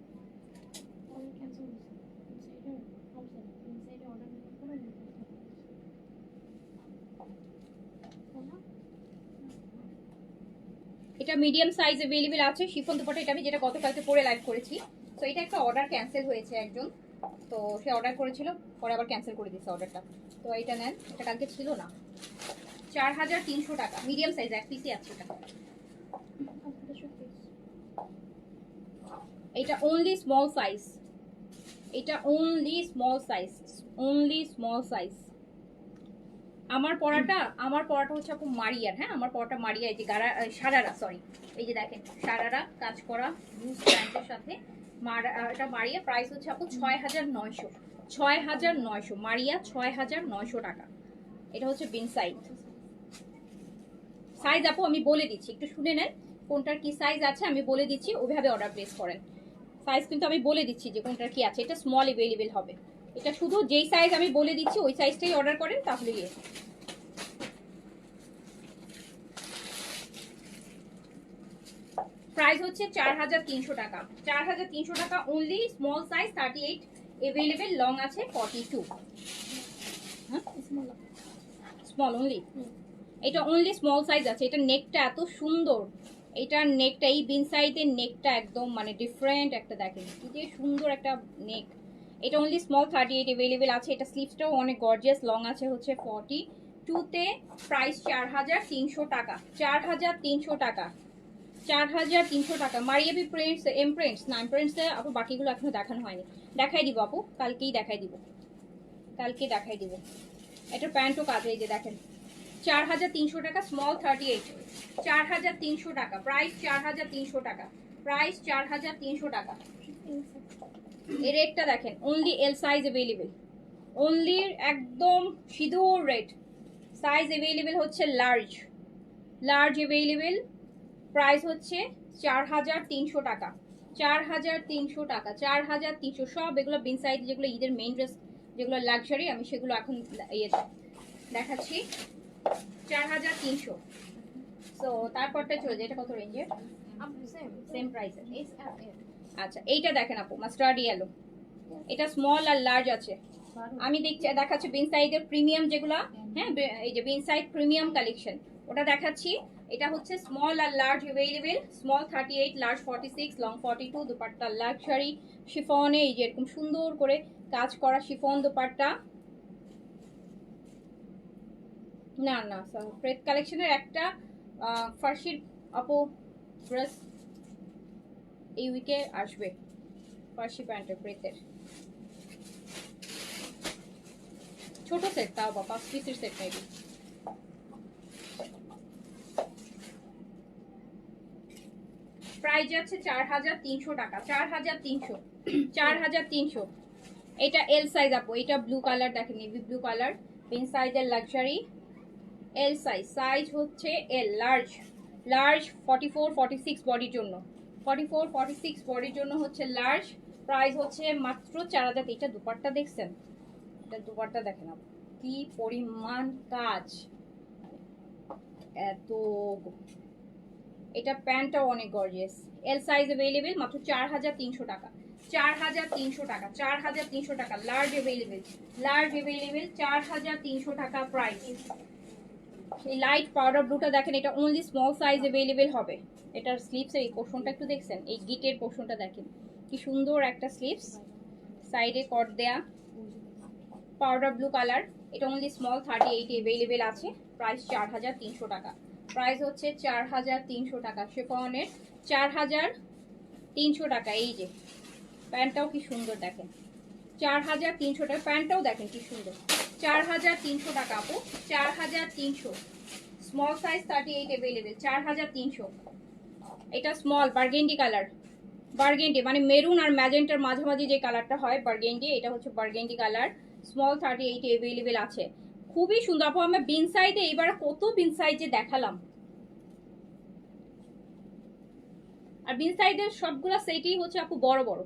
এটা মিডিয়াম সাইজ अवेलेबल আছে, শিফন দুপাট্টা। এটা আমি যেটা গতকালকে পরে লাইভ করেছি, তো এটা একটা অর্ডার ক্যান্সেল হয়েছে একজন, তো সে অর্ডার করেছিল, পরে আবার ক্যান্সেল করে দিয়েছে অর্ডারটা। তো এটা নেন, এটা কালকে ছিল না। 4300 টাকা, মিডিয়াম সাইজ, এক পিসই আছে এটা। এটা অনলি স্মল সাইজ, এটা only small size, only small size. আমার পরাটা হচ্ছে আপু মারিয়ার, হ্যাঁ আমার পরাটা মারিয়া। এই যে সারারা, সরি, এই যে দেখেন সারারা কাজ করা লুজ প্যান্টের সাথে, এটা মারিয়া। প্রাইস হচ্ছে আপু 6900, 6900 মারিয়া, 6900 টাকা। এটা হচ্ছে বিন সাইড। সাইজ আপু আমি বলে দিচ্ছি, একটু শুনে নেন কোনটার কি সাইজ আছে, আমি বলে দিচ্ছি, ওইভাবে অর্ডার প্লেস করেন। সাইজ কিন্তু আমি বলে দিচ্ছি যে কোনটার কি আছে। এটা স্মল अवेलेबल হবে, এটা শুধু যেই সাইজ আমি বলে দিচ্ছি ওই সাইজটাই অর্ডার করেন তাহলে। প্রাইস হচ্ছে 4300 টাকা, 4300 টাকা only. Small size 38 available, long আছে 42। হ্যাঁ স্মল অনলি, এটা অনলি স্মল সাইজ আছে। এটা নেকটা এত সুন্দর, এটার নেকটা, এই বিন সাইডের নেকটা একদম মানে ডিফারেন্ট একটা, দেখেন কি যে সুন্দর একটা নেক। এটা অনলি স্মল 38 अवेलेबल আছে। এটা স্লিভসটাও অনেক গর্জিয়াস, লং আছে হচ্ছে 42 তে। প্রাইস 4300 টাকা, 4300 টাকা, 4300 টাকা। মারিয়াবি প্রিন্টস, এম প্রিন্টস না, এম প্রিন্টসে আপু বাকিগুলো এখনো দেখানো হয়নি, দেখাই দিব আপু, কালকেই দেখাই দিব, কালকে দেখাই দিব। এটা প্যান্টও কাজ, এই যে দেখেন 4300 টাকা, স্মল 38, 4300 টাকা প্রাইস, 4300 টাকা প্রাইস, 4300 টাকা। এই রেটটা দেখেন, only L size available, only একদম সিঁদুর রেড। সাইজ अवेलेबल হচ্ছে লার্জ, লার্জ अवेलेबल। প্রাইস হচ্ছে 4300 টাকা, 4300 টাকা, 4300। সব এগুলো বিন সাইড, যেগুলো ঈদের মেইন ড্রেস, যেগুলো লাক্সারি, আমি সেগুলো এখন দেখাচ্ছি। 4300। সো তারপরটা চলে যায়, এটা কত রেঞ্জের? সেম প্রাইসের। আচ্ছা এইটা দেখেন আপু, মাস্টার্ড ইয়েলো, এটা স্মল আর লার্জ আছে। আমি দেখাচ্ছি বিন সাইডের প্রিমিয়াম যেগুলো, হ্যাঁ এই যে বিন সাইড প্রিমিয়াম কালেকশন, ওটা দেখাচ্ছি। এটা হচ্ছে স্মল আর large available, small 38, large 46, long 42। Dupatta luxury শিফনে, এই যে এরকম সুন্দর করে কাজ করা শিফন দুপাট্টা। না না প্রেত কালেকশনের একটা ফার্সির আপু ড্রেস এই উইকে আসবে, ফার্সি প্যান্টের প্রেতের ছোট সেট, তাও বা 5 পিসের সেট মেবি। প্রাইস যাচ্ছে 4300 টাকা, 4300, 4300। এটা এল সাইজ আপু, এটা ব্লু কালার দেখেন, নেভি ব্লু কালার, পিন সাইজের লাক্সারি এল সাইজ, সাইজ হচ্ছে এল, লার্জ, লার্জ 44 46 বডির জন্য, 44 46 বডির জন্য হচ্ছে লার্জ। প্রাইস হচ্ছে মাত্র 4000। এটা দুপাট্টা দেখছেন, এটা দুপাট্টা দেখেন আপু কি পরিমাণ কাজ, এত। এটা প্যান্টটাও অনেক গর্জিয়াস, এল সাইজ अवेलेबल, মাত্র 4300 টাকা, 4300 টাকা, 4300 টাকা, লার্জ अवेलेबल, লার্জ अवेलेबल, 4300 টাকা প্রাইস। এই লাইট পাউডার ব্লুটা দেখেন, এটা অনলি স্মল সাইজ अवेलेबल হবে। এটার স্লিভসের এই পোর্শনটা একটু দেখছেন, এই গিটের পোর্শনটা দেখেন কি সুন্দর একটা স্লিভস, সাইডে কট দেয়া, পাউডার ব্লু কালার। এটা অনলি স্মল 38 अवेलेबल আছে। প্রাইস 4300 টাকা, প্রাইস হচ্ছে 4300 টাকা, শিফনের 4300 টাকা। এই যে প্যান্টটাও কি সুন্দর দেখেন, 4300 টাকা, প্যান্টটাও দেখেন কি সুন্দর, 4300 টাকা আপু, 4300, স্মল সাইজ 38 अवेलेबल, 4300। এটা স্মল বার্গেন্ডি কালার, বার্গেন্ডি মানে মেরুন আর ম্যাজেন্টার মাঝামাঝি যে কালারটা হয় বার্গেন্ডি, এটা হচ্ছে বার্গেন্ডি কালার, স্মল 38 अवेलेबल আছে। খুবই সুন্দর আপু, আমরা বিন সাইজে এবার কত বিন সাইজে দেখালাম, আর বিন সাইজের সবগুলা সেটই হচ্ছে আপু বড় বড়।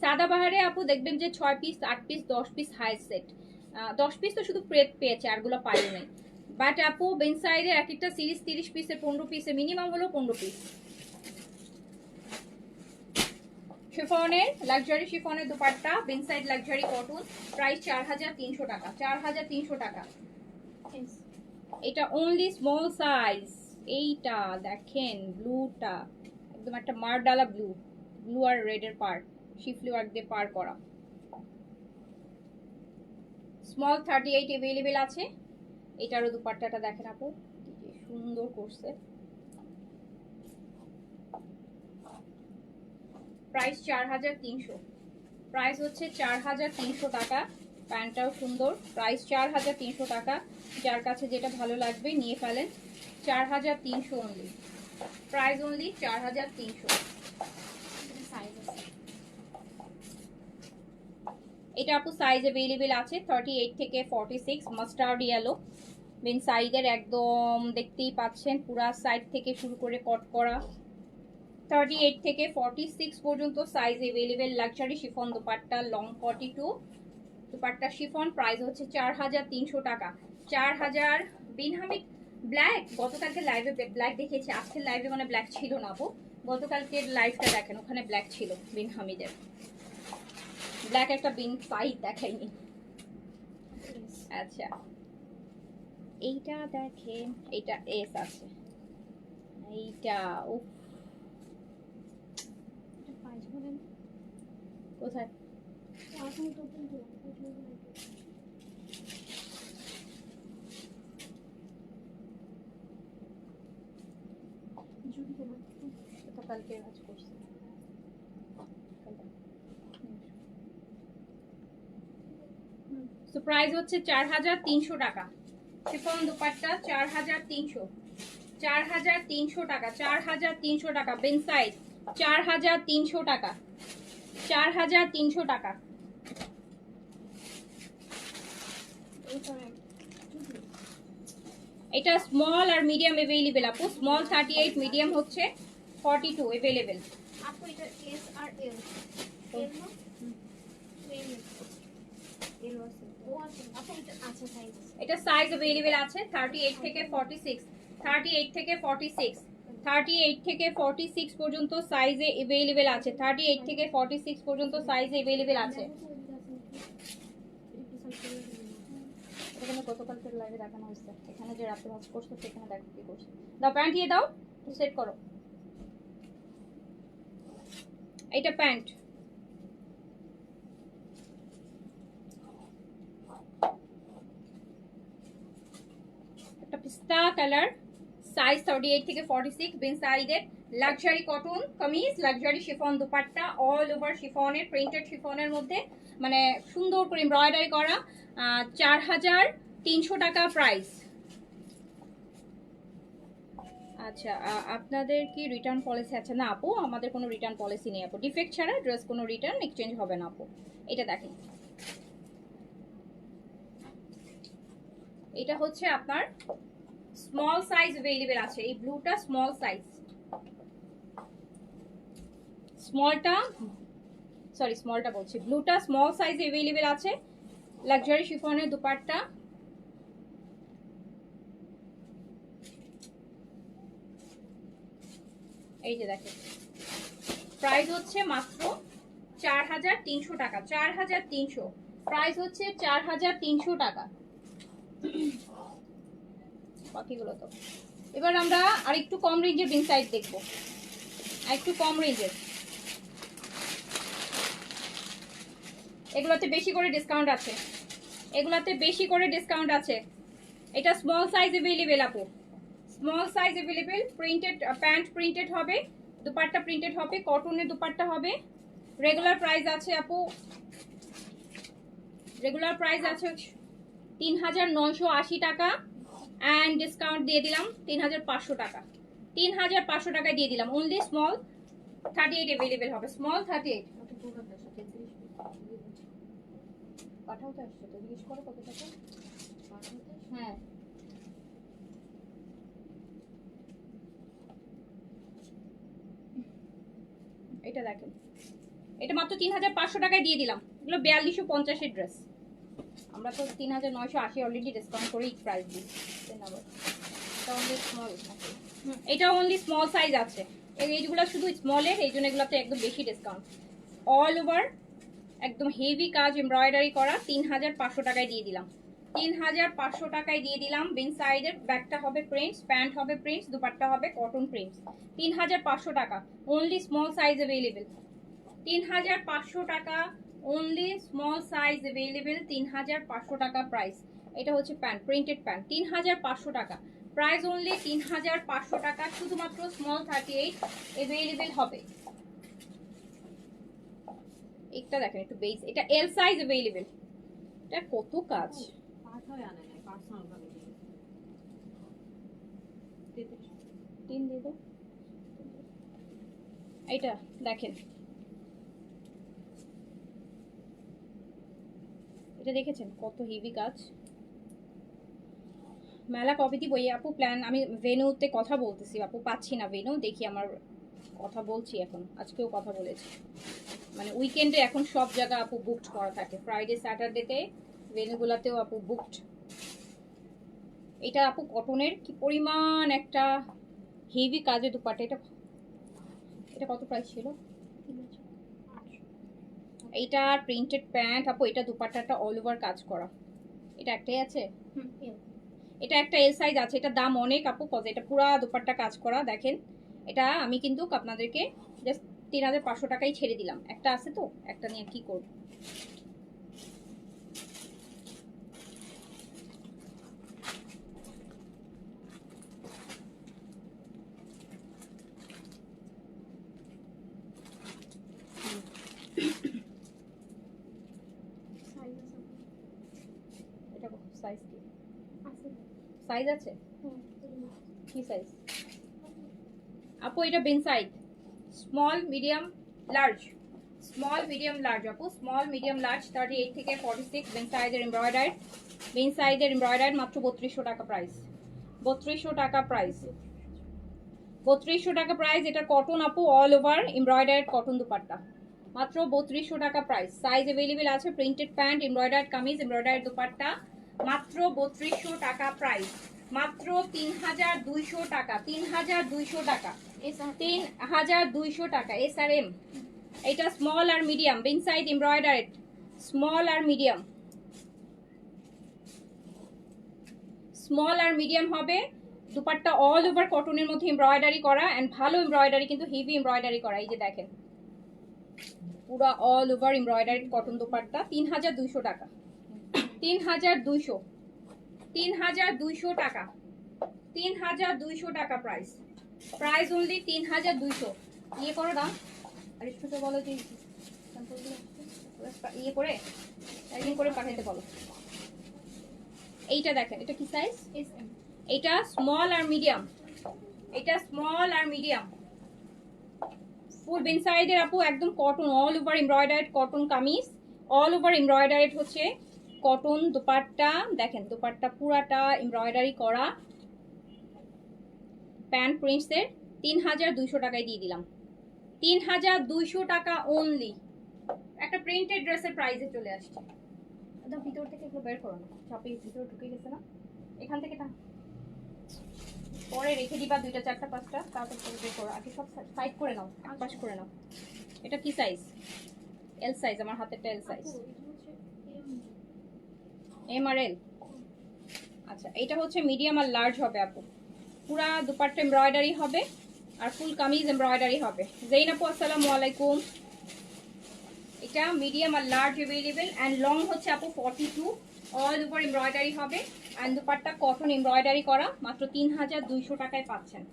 সাদা বাহারে আপু দেখবেন যে 6 piece 8 piece 10 piece high set, 10 piece তো শুধু প্রেত পেয়েছে, আরগুলো পাইও নাই। বাট আপু বিন সাইজের এক একটা সিরিজ 30 পিসের 15 পিসের মিনিমাম হলো 15 পিস। শিফনের লাক্সারি শিফনের দুপাট্টা, বিন সাইড লাক্সারি কটন, প্রাইস 4300 টাকা, 4300 টাকা। এটা অনলি স্মল সাইজ। এইটা দেখেন ব্লুটা একদম একটা মারডালা ব্লু, ব্লু আর রেডের পার, শিফলি ওয়ার্ক দিয়ে পার করা, স্মল 38 अवेलेबल আছে। এটারও দুপাট্টাটা দেখেন আপু কি সুন্দর করছে, প্রাইস 4300, প্রাইস হচ্ছে 4300 টাকা। প্যান্টটাও সুন্দর, প্রাইস 4300 টাকা। যার কাছে যেটা ভালো লাগবে নিয়ে ফেলেন, 4300 অনলি, প্রাইস অনলি 4300। এটা আপু সাইজ अवेलेबल আছে 38 থেকে 46, মাস্টার্ড ইয়েলো, মেন সাইডের একদম দেখতেই পাচ্ছেন পুরা সাইড থেকে শুরু করে কট করা, 38 থেকে 46 পর্যন্ত size available. Luxury chiffon dupatta, long 42 dupatta chiffon, price হচ্ছে 4300 টাকা, 4000। বিন হামিদ ব্ল্যাক, গতকালকে লাইভে ব্ল্যাক দেখিয়েছি, আজকের লাইভে মানে ব্ল্যাক ছিল না আপু, গতকালকের লাইভটা দেখেন ওখানে ব্ল্যাক ছিল বিন হামিদের, ব্ল্যাক একটা বিন সাইড দেখাইনি। আচ্ছা এইটা দেখেন, এইটা এস আছে, এইটা উফ কোথায়, কালকে কাজ করছে। সো প্রাইস হচ্ছে 4300 টাকা, শিফন দুপাট্টা 4300, 4300 টাকা, 4300 টাকা, বিন সাইজ 4300 টাকা, 4300 টাকা। এটা স্মল আর মিডিয়াম अवेलेबल আপু, স্মল 38, মিডিয়াম হচ্ছে 42 अवेलेबल আপু। এটা এস আর এল, এল না এল আছে, ও আছে আপু, এটা আচ্ছা সাইজ, এটা সাইজ अवेलेबल আছে 38 থেকে 46, 38 থেকে 46, 38 থেকে 46 পর্যন্ত সাইজে अवेलेबल আছে, 38 থেকে 46 পর্যন্ত সাইজে अवेलेबल আছে। এখানে গতকালকের লাইভে দেখানো হয়েছে, এখানে যে রাতে ওয়াচ করছো সেখানে দেখো কি করছে। দাও প্যান্ট দিয়ে দাও, সেট করো। এটা প্যান্ট, একটা পিস্তা কালার, সাইজ 38 থেকে 46, বিন সাইডের luxury cotton kameez, luxury chiffon dupatta, all over শিফনের প্রিন্টেড শিফনের মধ্যে মানে সুন্দর করে এমব্রয়ডারি করা, 4300 টাকা প্রাইস। আচ্ছা আপনাদের কি রিটার্ন পলিসি আছে? না আপু, আমাদের কোনো রিটার্ন পলিসি নেই আপু। ডিফেক্ট ছাড়া ড্রেস কোনো রিটার্ন এক্সচেঞ্জ হবে না আপু। এটা দেখেন, এটা হচ্ছে আপনার স্মল সাইজ अवेलेबल আছে। এই ব্লুটা স্মল সাইজ, স্মলটা সরি স্মলটা বলছি, ব্লুটা স্মল সাইজ अवेलेबल আছে। লাক্সারি শিফনের দুপাট্টা, এই যে দেখেন প্রাইস হচ্ছে মাত্র 4300 টাকা। 4300 প্রাইস হচ্ছে 4300 টাকা। বাকিগুলো তো এবার আমরা আর একটু কম রেঞ্জের বিন সাইড দেখবো, আর একটু কম রেঞ্জের। এগুলোতে বেশি করে ডিসকাউন্ট আছে, এগুলোতে বেশি করে ডিসকাউন্ট আছে। এটা স্মল সাইজ अवेलेबल আপু, small size available. Printed pant printed হবে, দুপাট্টা প্রিন্টেড হবে, কটনের দুপাট্টা হবে। রেগুলার প্রাইস আছে আপু, রেগুলার প্রাইস আছে 3980 টাকা অ্যান্ড ডিসকাউন্ট দিয়ে দিলাম 3500 টাকা। 3500 টাকায় দিয়ে দিলাম। অনলি স্মল 38 अवेलेबल হবে, স্মল 38। পাঠাও তো আসছে তো, জিজ্ঞেস করো কত টাকা। হ্যাঁ এটা দেখেন, এটা মাত্র 3500 টাকায় দিয়ে দিলাম। এগুলো 4250 এর ড্রেস, আমরা তো 3980 অলরেডি ডিসকাউন্ট করে প্রাইস দিই। এটা অনলি স্মল, এটা অনলি স্মল সাইজ আছে। এইগুলো শুধু স্মলের, এই জন্য এগুলোতে একদম বেশি ডিসকাউন্ট। অল ওভার একদম হেভি কাজ এমব্রয়ডারি করা, 3500 টাকায় দিয়ে দিলাম। 3500 টাকায় দিয়ে দিলাম। বিন সাইডের ব্যাকটা হবে প্রিন্টস, প্যান্ট হবে প্রিন্টস, দুপাট্টা হবে কটন প্রিন্টস। 3500 টাকা অনলি স্মল সাইজ अवेलेबल। 3500 টাকা অনলি স্মল সাইজ अवेलेबल। 3500 টাকা প্রাইস। এটা হচ্ছে প্যান্ট, প্রিন্টেড প্যান্ট, 3500 টাকা প্রাইস। অনলি 3500 টাকা, শুধুমাত্র স্মল 38 अवेलेबल হবে। একটা দেখেন একটু বেস, এটা এল সাইজ अवेलेबल। এটা কত কাজ, তিন দিয়ে দাও। এইটা দেখেন, এটা দেখেছেন কত হেভি কাজ। মেলা কবে দিব এই আপু প্ল্যান? আমি ভেনুতে কথা বলতেছি আপু, পাচ্ছি না ভেনু, দেখি আমার কথা বলছি এখন, আজকেও কথা বলেছি। মানে উইকেন্ডে এখন সব জায়গা আপু বুকড করা থাকে, ফ্রাইডে স্যাটারডেতে ভেনুগুলাতেও আপু বুকড। এটা আপু কটনের কি পরিমাণ একটা হেভি কাজের দুপাট্টা। এটা এটা কত প্রাইস ছিল? এইটা প্রিন্টেড প্যান্ট আপু, এটা দুপাট্টাটা অল ওভার কাজ করা। এটা একটাই আছে, এটা একটা এল সাইজ আছে। এটা দাম অনেক আপু, কজ এটা পুরা দুপাট্টা কাজ করা। দেখেন এটা আমি কিন্তু আপনাদেরকে জাস্ট 3500 টাকাই ছেড়ে দিলাম। একটা আছে তো, একটা নিয়ে কি করব। এটা সাইজ কি সাইজ আছে? কি সাইজ আপু? এটা বিন size, small medium large, small medium large আপু, স্মল মিডিয়াম লার্জ 38 থেকে 46। বিন সাইজের এমব্রয়ডারি, বিন সাইজের এমব্রয়ডারি মাত্র 3200 টাকা প্রাইস। 3200 টাকা প্রাইস, 3200 টাকা প্রাইস। এটা কটন আপু, all over embroidery cotton dupatta, মাত্র 3200 টাকা প্রাইস। সাইজ अवेलेबल আছে। Printed pant, embroidery kameez, embroidery dupatta, মাত্র 3200 টাকা প্রাইস। মাত্র 3200 টাকা, 3200 টাকা, 3200 টাকা। SRM এটা স্মল আর মিডিয়াম, বিন সাইজ এমব্রয়ডারি, স্মল আর মিডিয়াম, স্মল আর মিডিয়াম হবে। দুপাট্টা অল ওভার কটনের মধ্যে এমব্রয়ডারি করা, এন্ড ভালো এমব্রয়ডারি, কিন্তু হেভি এমব্রয়ডারি করা। এই যে দেখেন পুরো all over embroidery cotton dupatta, 3200 টাকা। 3200, 3200 টাকা, 3200 টাকা প্রাইস। Price only 3200। ইয়ে করো না, আর একটু বলো যে ইয়ে করে একদিন করে পাঠাইতে বলো। এইটা দেখেন, এটা কি সাইজ? এটা স্মল আর মিডিয়াম, এটা স্মল আর মিডিয়াম ফুল বিন সাইডের আপু একদম cotton all over embroidered cotton kameez, all over embroidered হচ্ছে কটন দুপাট্টা। দেখেন দুপাট্টা পুরাটা এমব্রয়ডারি করা, প্যান্ট প্রিন্টসের 3200 টাকায় দিয়ে দিলাম। 3200 টাকা অনলি। একটা প্রিন্টেড ড্রেসের প্রাইসে চলে আসছে। একদম ভিতর থেকে একটু বের করো না, চাপে ভিতরে ঢুকে গেছে না, এখান থেকে না পরে রেখে দিবা 2টা 4টা 5টা, তারপর করে বের করো। আগে সব সাইড করে নাও, পাশ করে নাও। এটা কি সাইজ? এল সাইজ, আমার হাতেরটা এল সাইজ। এম আর এল। আচ্ছা এটা হচ্ছে মিডিয়াম আর লার্জ হবে আপু। পুরা দুপাট্টা এমব্রয়ডারি হবে আর ফুল কামিজ এমব্রয়ডারি হবে। জেইন আপু আসসালামু আলাইকুম। এটা মিডিয়াম আর লার্জ अवेलेबल এন্ড লং হচ্ছে আপু 42, অল ওভার এমব্রয়ডারি হবে এন্ড দুপাট্টা কটন এমব্রয়ডারি করা। মাত্র 3200 টাকায় পাচ্ছেন,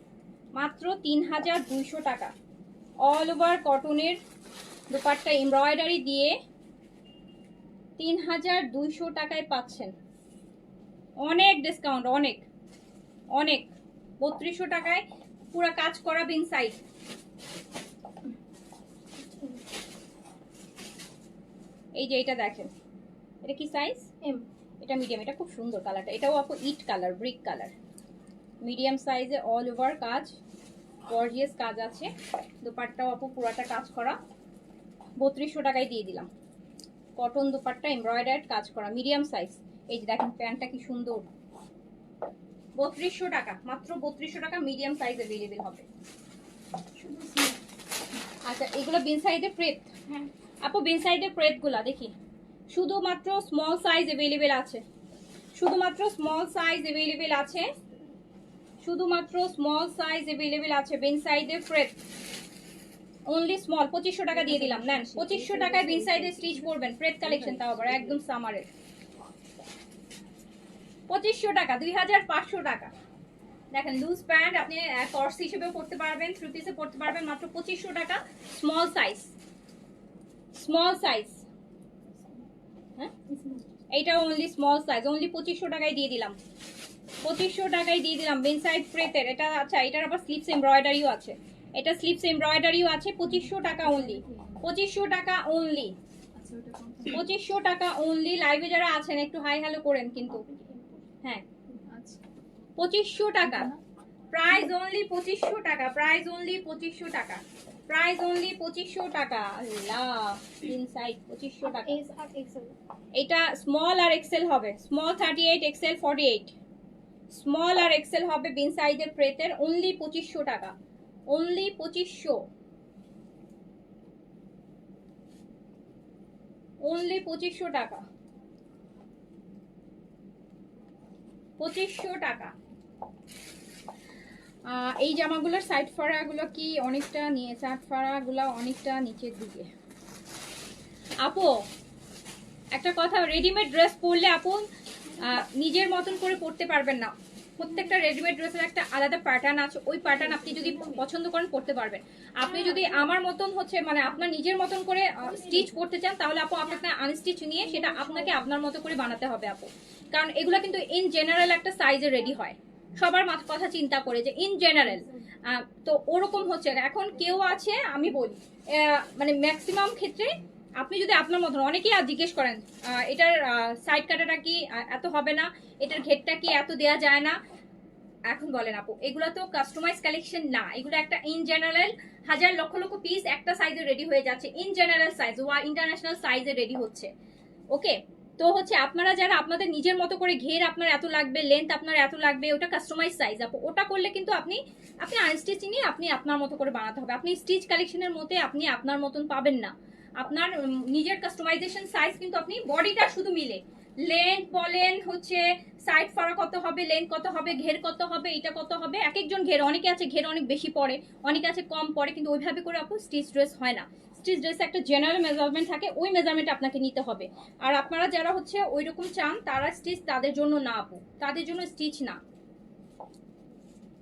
মাত্র 3200 টাকা। অল ওভার কটনের দুপাট্টা এমব্রয়ডারি দিয়ে 3200 টাকায় পাচ্ছেন। অনেক ডিসকাউন্ট, অনেক অনেক। 3200 টাকায় পুরো কাজ করা বিন সাইড। এই যে এটা দেখেন, এটা কি সাইজ? এম। এটা মিডিয়াম, এটা খুব সুন্দর কালারটা। এটাও আপু ইট কালার, ব্রিক কালার, মিডিয়াম সাইজে অল ওভার কাজ, গর্জিয়াস কাজ আছে। দুপাট্টাও আপু পুরাটা কাজ করা, 3200 টাকায় দিয়ে দিলাম। কটন দুপাট্টা এমব্রয়ডারিড কাজ করা, মিডিয়াম সাইজ। এই যে দেখেন প্যান্টটা কি সুন্দর, 3200 টাকা, মাত্র 3200 টাকা মিডিয়াম সাইজ अवेलेबल হবে। আচ্ছা এগুলো বিন সাইডের প্রেত। হ্যাঁ আপু বিন সাইডের প্রেত গুলা দেখি, শুধুমাত্র স্মল সাইজ अवेलेबल আছে, শুধুমাত্র স্মল সাইজ अवेलेबल আছে, শুধুমাত্র স্মল সাইজ अवेलेबल আছে। বিন সাইডের প্রেত অনলি স্মল, 2500 টাকা দিয়ে দিলাম। নেন 2500 টাকায় বিন সাইডে স্টিচ করবেন, প্রেত কালেকশন, তাও আবার একদম সামারের। 2500 টাকা, 2500 টাকা। দেখেন লুজ প্যান্ট আপনি কর্স হিসেবেও পড়তে পারবেন, থ্রি পিসে পড়তে পারবেন, মাত্র 2500 টাকা। Small size, small size. হ্যাঁ এইটা অনলি স্মল সাইজ, অনলি 2500 টাকায় দিয়ে দিলাম, 2500 টাকায় দিয়ে দিলাম। বিন সাইড প্রেতের এটা। আচ্ছা এটার আবার স্লিপস এমব্রয়ডারিও আছে, এটা স্লিপস এমব্রয়ডারিও আছে। 2500 টাকা অনলি, 2500 টাকা অনলি, 2500 টাকা অনলি। লাইভে যারা আছেন একটু হাই হ্যালো করেন কিন্তু। হ্যাঁ 2500 টাকা, প্রাইস অনলি 2500 টাকা, প্রাইস অনলি 2500 টাকা, প্রাইস অনলি 2500 টাকা। আল্লাহ ইনসাইড 2500 টাকা। এস আর এক্সেল। এটা স্মল আর এক্সেল হবে, স্মল 38, এক্সেল 48, স্মল আর এক্সেল হবে বিন সাইজের প্রেতের। অনলি 2500 টাকা, অনলি 2500, অনলি 2500 টাকা, 2500 টাকা। এই জামাগুলোর সাইড ফাড়াগুলো কি অনেকটা নিয়ে, সাইড ফাড়াগুলো অনেকটা নিচের দিকে। আপু একটা কথা, রেডিমেড ড্রেস পরলে আপু নিজের মতন করে পরতে পারবেন না। প্রত্যেকটা রেডিমেড ড্রেসের একটা আলাদা প্যাটার্ন আছে, ওই প্যাটার্ন আপনি যদি পছন্দ করেন পরতে পারবেন। আপনি যদি আমার মতন হচ্ছে মানে আপনার নিজের মতন করে স্টিচ করতে চান, তাহলে আপু আপনাকে আনস্টিচ নিয়ে সেটা আপনাকে আপনার মতো করে বানাতে হবে আপু। কারণ এগুলো কিন্তু ইন জেনারেল একটা সাইজে রেডি হয়, সবার কথা চিন্তা করে যে ইন জেনারেল। তো ওরকম হচ্ছে এখন কেউ আছে, আমি বলি মানে ম্যাক্সিমাম ক্ষেত্রে আপনি যদি আপনার মতন, অনেকেই আর জিজ্ঞেস করেন এটার সাইড কাটাটা কি এত হবে না, এটার ঘেরটা কি এত দেয়া যায় না। এখন বলেন আপু, এগুলো তো কাস্টমাইজ কালেকশন না, এগুলো একটা ইন জেনারেল হাজার লক্ষ লক্ষ পিস একটা সাইজে রেডি হয়ে যাচ্ছে, ইন জেনারেল সাইজ ওয়া ইন্টারন্যাশনাল সাইজে রেডি হচ্ছে। ওকে, তো হচ্ছে আপনারা যারা আপনাদের নিজের মতো করে ঘের আপনার এত লাগবে, লেন্থ আপনার এত লাগবে, ওটা কাস্টমাইজ সাইজ আপু। ওটা করলে কিন্তু আপনি আনস্টিচিং এ আপনি আপনার মতো করে বানাতে হবে। আপনি স্টিচ কালেকশনের মধ্যে আপনি আপনার মতন পাবেন না, আপনার নিজের কাস্টমাইজেশন সাইজ কিন্তু আপনি বডিটা শুধু মিলে লেন্থ বলেন হচ্ছে সাইড ফাড়া কত হবে, লেন্থ কত হবে, ঘের কত হবে, এটা কত হবে। এক একজন ঘের, অনেকে আছে ঘের অনেক বেশি পড়ে, অনেকে আছে কম পড়ে, কিন্তু ওইভাবে করে আপু স্টিচ ড্রেস হয় না। স্টিচ ড্রেসে একটা জেনারেল মেজারমেন্ট থাকে, ওই মেজারমেন্ট আপনাকে নিতে হবে। আর আপনারা যারা হচ্ছে ওইরকম চান, তারা স্টিচ তাদের জন্য না আপু, তাদের জন্য স্টিচ না।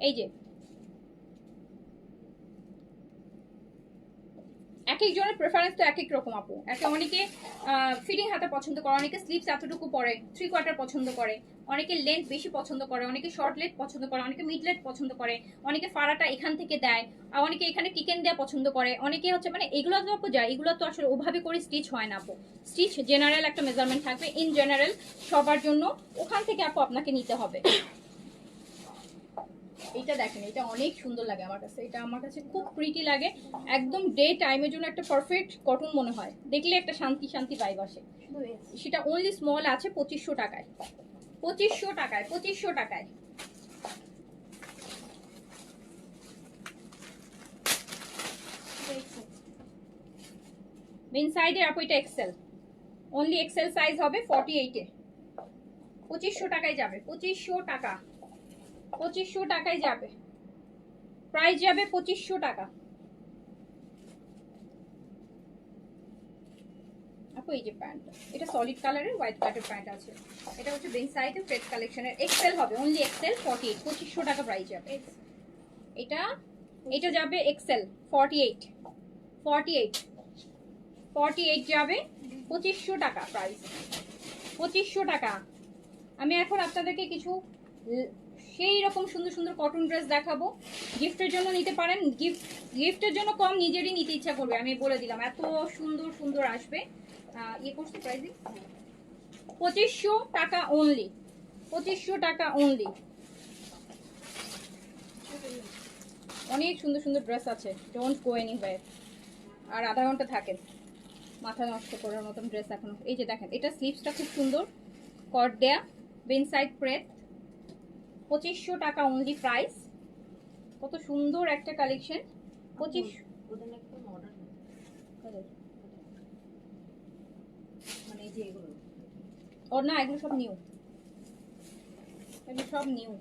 এই যে এক একজনের প্রেফারেন্স তো এক এক রকম আপু। অনেকে ফিটিং হাতা পছন্দ করে, অনেকে স্লিভস এতটুকু পরে 3/4 পছন্দ করে, অনেকে লেন্থ বেশি পছন্দ করে, অনেকে শর্ট লেন্থ পছন্দ করে, অনেকে মিড লেন্থ পছন্দ করে, অনেকে ফাড়াটা এখান থেকে দেয়, আর অনেকে এখানে টিকেন দেওয়া পছন্দ করে, অনেকে হচ্ছে মানে এগুলো তো আপু যায়, এগুলো তো আসলে ওভাবে করে স্টিচ হয় না আপু। স্টিচ জেনারেল একটা মেজারমেন্ট থাকবে, ইন জেনারেল সবার জন্য, ওখান থেকে আপু আপনাকে নিতে হবে। এটা দেখেন, এটা অনেক সুন্দর লাগে আমার কাছে, এটা আমার কাছে খুব প্রিটি লাগে, একদম ডে টাইমের জন্য একটা পারফেক্ট কটন মনে হয়, দেখলে একটা শান্তি শান্তি ভাইব আসে। সেটা অনলি স্মল আছে 2500 টাকায়, 2500 টাকায়, 2500 টাকায়। মেন সাইডের আপু এটা এক্সেল, অনলি এক্সেল সাইজ হবে 48 এ, 2500 টাকায় যাবে, 2500 টাকা, 2500 টাকায় যাবে, প্রাইস যাবে 2500 টাকা। আপু এই যে প্যান্ট, এটা সলিড কালারের হোয়াইট কাটের প্যান্ট আছে, এটা হচ্ছে বেন সাইডে ফ্রেড কালেকশনের, এক্সেল হবে, অনলি এক্সেল 48, 2500 টাকা প্রাইস যাবে। এটা যাবে এক্সেল 48, 48 যাবে 2500 টাকা প্রাইস, 2500 টাকা। আমি এখন আপনাদেরকে কিছু সেই রকম সুন্দর সুন্দর কটন ড্রেস দেখাবো, গিফটের জন্য নিতে পারেন, গিফটের জন্য কম, নিজেরই নিতে ইচ্ছা করবে, আমি বলে দিলাম এত সুন্দর সুন্দর আসবে। ইয়ে করছি প্রাইসিং 2500 টাকা অনলি, 2500 টাকা অনলি। অনেক সুন্দর সুন্দর ড্রেস আছে, ডোন্ট গো এনিওয়্যার। আর আধা ঘন্টা থাকেন, মাথা নষ্ট করার মতন ড্রেস এখনো। এই যে দেখেন, এটা স্লিভসটা খুব সুন্দর কট দেয়া, বেন সাইড প্রেস, 2500 টাকা অনলি প্রাইস। কত সুন্দর একটা কালেকশন, 2500 মানে এই যে এগুলো, ও না এগুলো সব নিউ, এগুলো সব নিউ।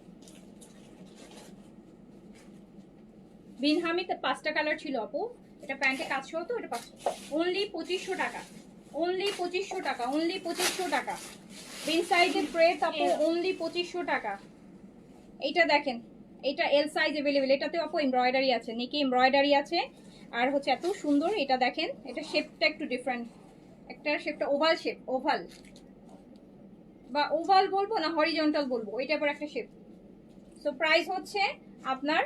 বিন হামিতে 5টা কালার ছিল আপু, এটা প্যান্টে কাজ ছিল তো, এটা 5 অনলি 2500 টাকা, অনলি 2500 টাকা, অনলি 2500 টাকা। বিন সাইজের প্রেস আপু অনলি 2500 টাকা। এইটা দেখেন, এটা এল সাইজ अवेलेबल, এটাতে আপু এমব্রয়ডারি আছে, নেকে এমব্রয়ডারি আছে, আর হচ্ছে এত সুন্দর। এটা দেখেন, এটা শেপটা একটু ডিফারেন্ট, একটা শেপটা ওভাল শেপ, ওভাল বা ওভাল বলবো না হরিজন্টাল বলবো, ওইটা পর একটা শেপ। সো প্রাইস হচ্ছে আপনার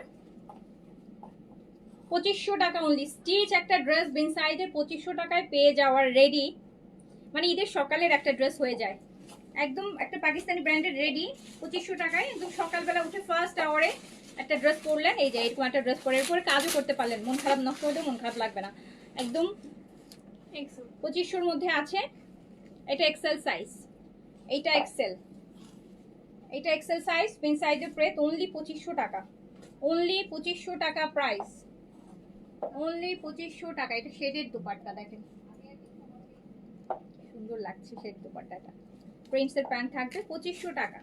2500 টাকা অনলি। স্টিচ একটা ড্রেস বিন সাইজের 2500 টাকায় পেয়ে যাওয়ার রেডি, মানে ঈদের সকালের একটা ড্রেস হয়ে যায়, একদম একটা পাকিস্তানি ব্র্যান্ডের রেডি 2500 টাকায়। একদম সকালবেলা উঠে ফার্স্ট আওয়ারে একটা ড্রেস পরলেন, এই যে এরকম একটা ড্রেস পরে এরপরে কাজও করতে পারলেন, মন খারাপ নষ্ট হলেও মন খারাপ লাগবে না, একদম 2500-র মধ্যে আছে। এটা এক্সেল সাইজ, এইটা এক্সেল, এটা এক্সেল সাইজ, পিন সাইজের প্রেস অনলি 2500 টাকা, অনলি 2500 টাকা প্রাইস, অনলি 2500 টাকা। এটা শেডের দোপাট্টা দেখেন, সুন্দর লাগছে শেড দোপাট্টাটা, প্রিন্সের প্যান্ট থাকবে 2500 টাকা।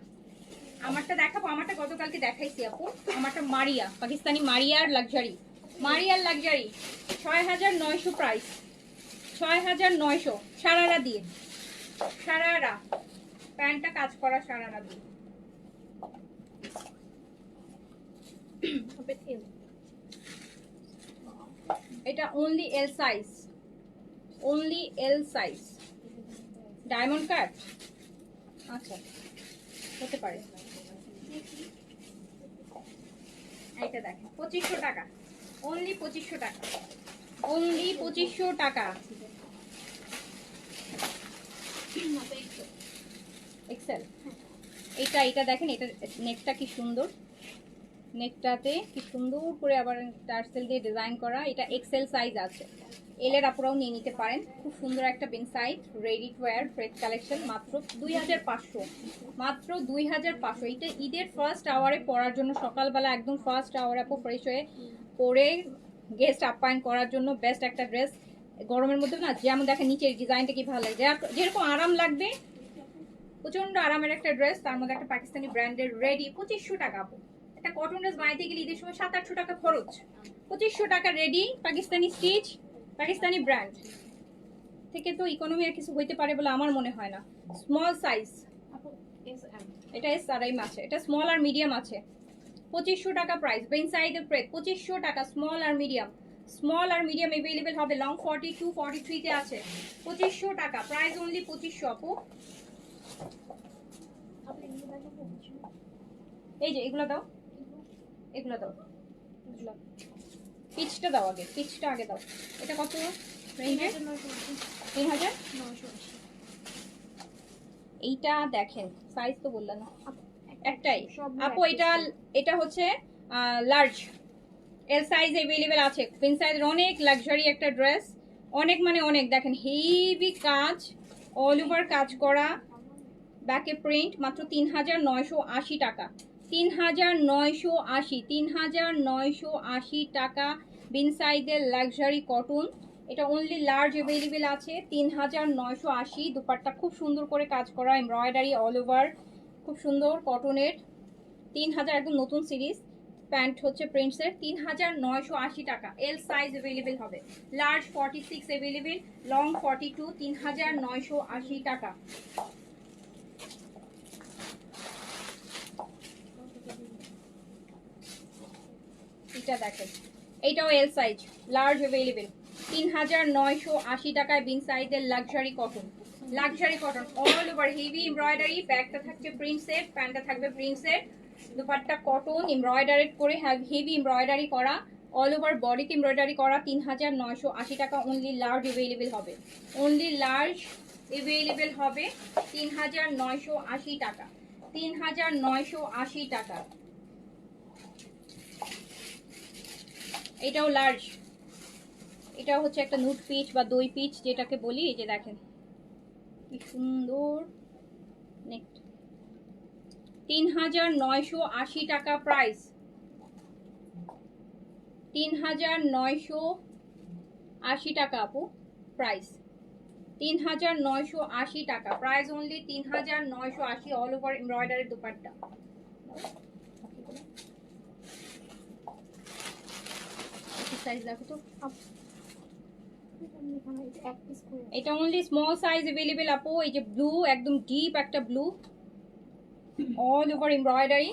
আমারটা দেখাবো, আমারটা গতকালকে দেখাইছি আপু, আমারটা মারিয়া, পাকিস্তানি মারিয়ার লাক্সারি, মারিয়ার লাক্সারি 6900 প্রাইস, 6900 সারারা দিয়ে, সারারা প্যান্টটা কাজ করা, সারারা দিয়ে। এটা only L size, only L size, diamond cut, আচ্ছা হতে পারে। এইটা দেখেন 2500 টাকা, অনলি 2500 টাকা, অনলি 2500 টাকা। এক্সেল, এটা দেখেন, এটা নেকটা কি সুন্দর, নেকটাতে কি সুন্দর করে আবার টার্সেল দিয়ে ডিজাইন করা, এটা এক্সেল সাইজ আছে, এল এর আপুরাও নিয়ে নিতে পারেন। খুব সুন্দর একটা বিন size ready to wear fresh collection, মাত্র 2500, মাত্র 2500। এটা ঈদের ফার্স্ট আওয়ারে পরার জন্য, সকালবেলা একদম ফার্স্ট আওয়ারে আপু ফ্রেশ হয়ে পরে গেস্ট আপ্যায়ন করার জন্য বেস্ট একটা ড্রেস। গরমের মধ্যে না, যেমন দেখেন নিচের ডিজাইনটা কি ভালো লাগে, যেরকম আরাম লাগবে, প্রচন্ড আরামের একটা ড্রেস, তার মধ্যে একটা পাকিস্তানি ব্র্যান্ডের রেডি 2500 টাকা আপু। একটা কটন ড্রেস বানাইতে গেলে ঈদের সময় 700-800 টাকা খরচ, 2500 টাকা ready, Pakistani stitch, Pakistani brand থেকে তো ইকোনমি আর কিছু হইতে পারে বলে আমার মনে হয় না। স্মল সাইজ, এটা এস আর এম আছে, এটা স্মল আর মিডিয়াম আছে, 2500 টাকা প্রাইস। বেন সাইডের প্রেস 2500 টাকা, স্মল আর মিডিয়াম, স্মল আর মিডিয়াম অ্যাভেলেবেল হবে। লং 42 43 তে আছে 2500 টাকা, প্রাইস অনলি 2500 আপু। আপনি নিয়ে দেখো কিছু এই যে এগুলো দাও, এগুলো দাও, এগুলো পিচটা দাও, আগে পিচটা আগে দাও। এটা কত রেঞ্জে? 3000 980। এইটা দেখেন সাইজ তো বললা না, একটাই সবগুলো আপু। এক এটা piece এটা হচ্ছে লার্জ, এল সাইজ अवेलेबल আছে। পিন সাইজের অনেক লাক্সারি একটা ড্রেস, অনেক মানে অনেক। দেখেন হেভি কাজ, অল ওভার কাজ করা, ব্যাকে প্রিন্ট, মাত্র 3980 টাকা। 3980, 3980 টাকা। বিন সাইজের লাক্সারি কটন, এটা অনলি লার্জ अवेलेबल আছে। 3980। দুপাট্টা খুব সুন্দর করে কাজ করা, এমব্রয়ডারি অল ওভার, খুব সুন্দর কটনের। 3000, একদম নতুন সিরিজ। প্যান্ট হচ্ছে প্রিন্টসের। 3980 টাকা। এল সাইজ अवेलेबल হবে। Large 46 available, long 42। 3980 টাকা। এটা দেখেন, এইটাও এল সাইজ, লার্জ अवेलेबल। 3980 টাকায় বিন সাইজের luxury cotton, luxury cotton all over heavy embroidery. ব্যাগটা থাকছে প্রিন্টসের, প্যান্টটা থাকবে প্রিন্টসের, দুপাট্টা কটন এমব্রয়ডারি করে, হেভি এমব্রয়ডারি করা, অল ওভার বডিতে এমব্রয়ডারি করা। 3980 টাকা। অনলি লার্জ अवेलेबल হবে, অনলি লার্জ अवेलेबल হবে। 3980 টাকা, 3980 টাকা। এটাও লার্জ, এটা হচ্ছে একটা নুট পিচ বা দই পিচ যেটাকে বলি। এই যে দেখেন কি সুন্দর নেক। 3980 টাকা প্রাইস, 3980 টাকা আপু প্রাইস। 3980 টাকা price, only 3980। All over embroidery dupatta. Size দেখো তো, এক পিস করে এটা অনলি স্মল সাইজ अवेलेबल আপু। এই যে ব্লু, একদম ডিপ একটা blue, all over embroidery,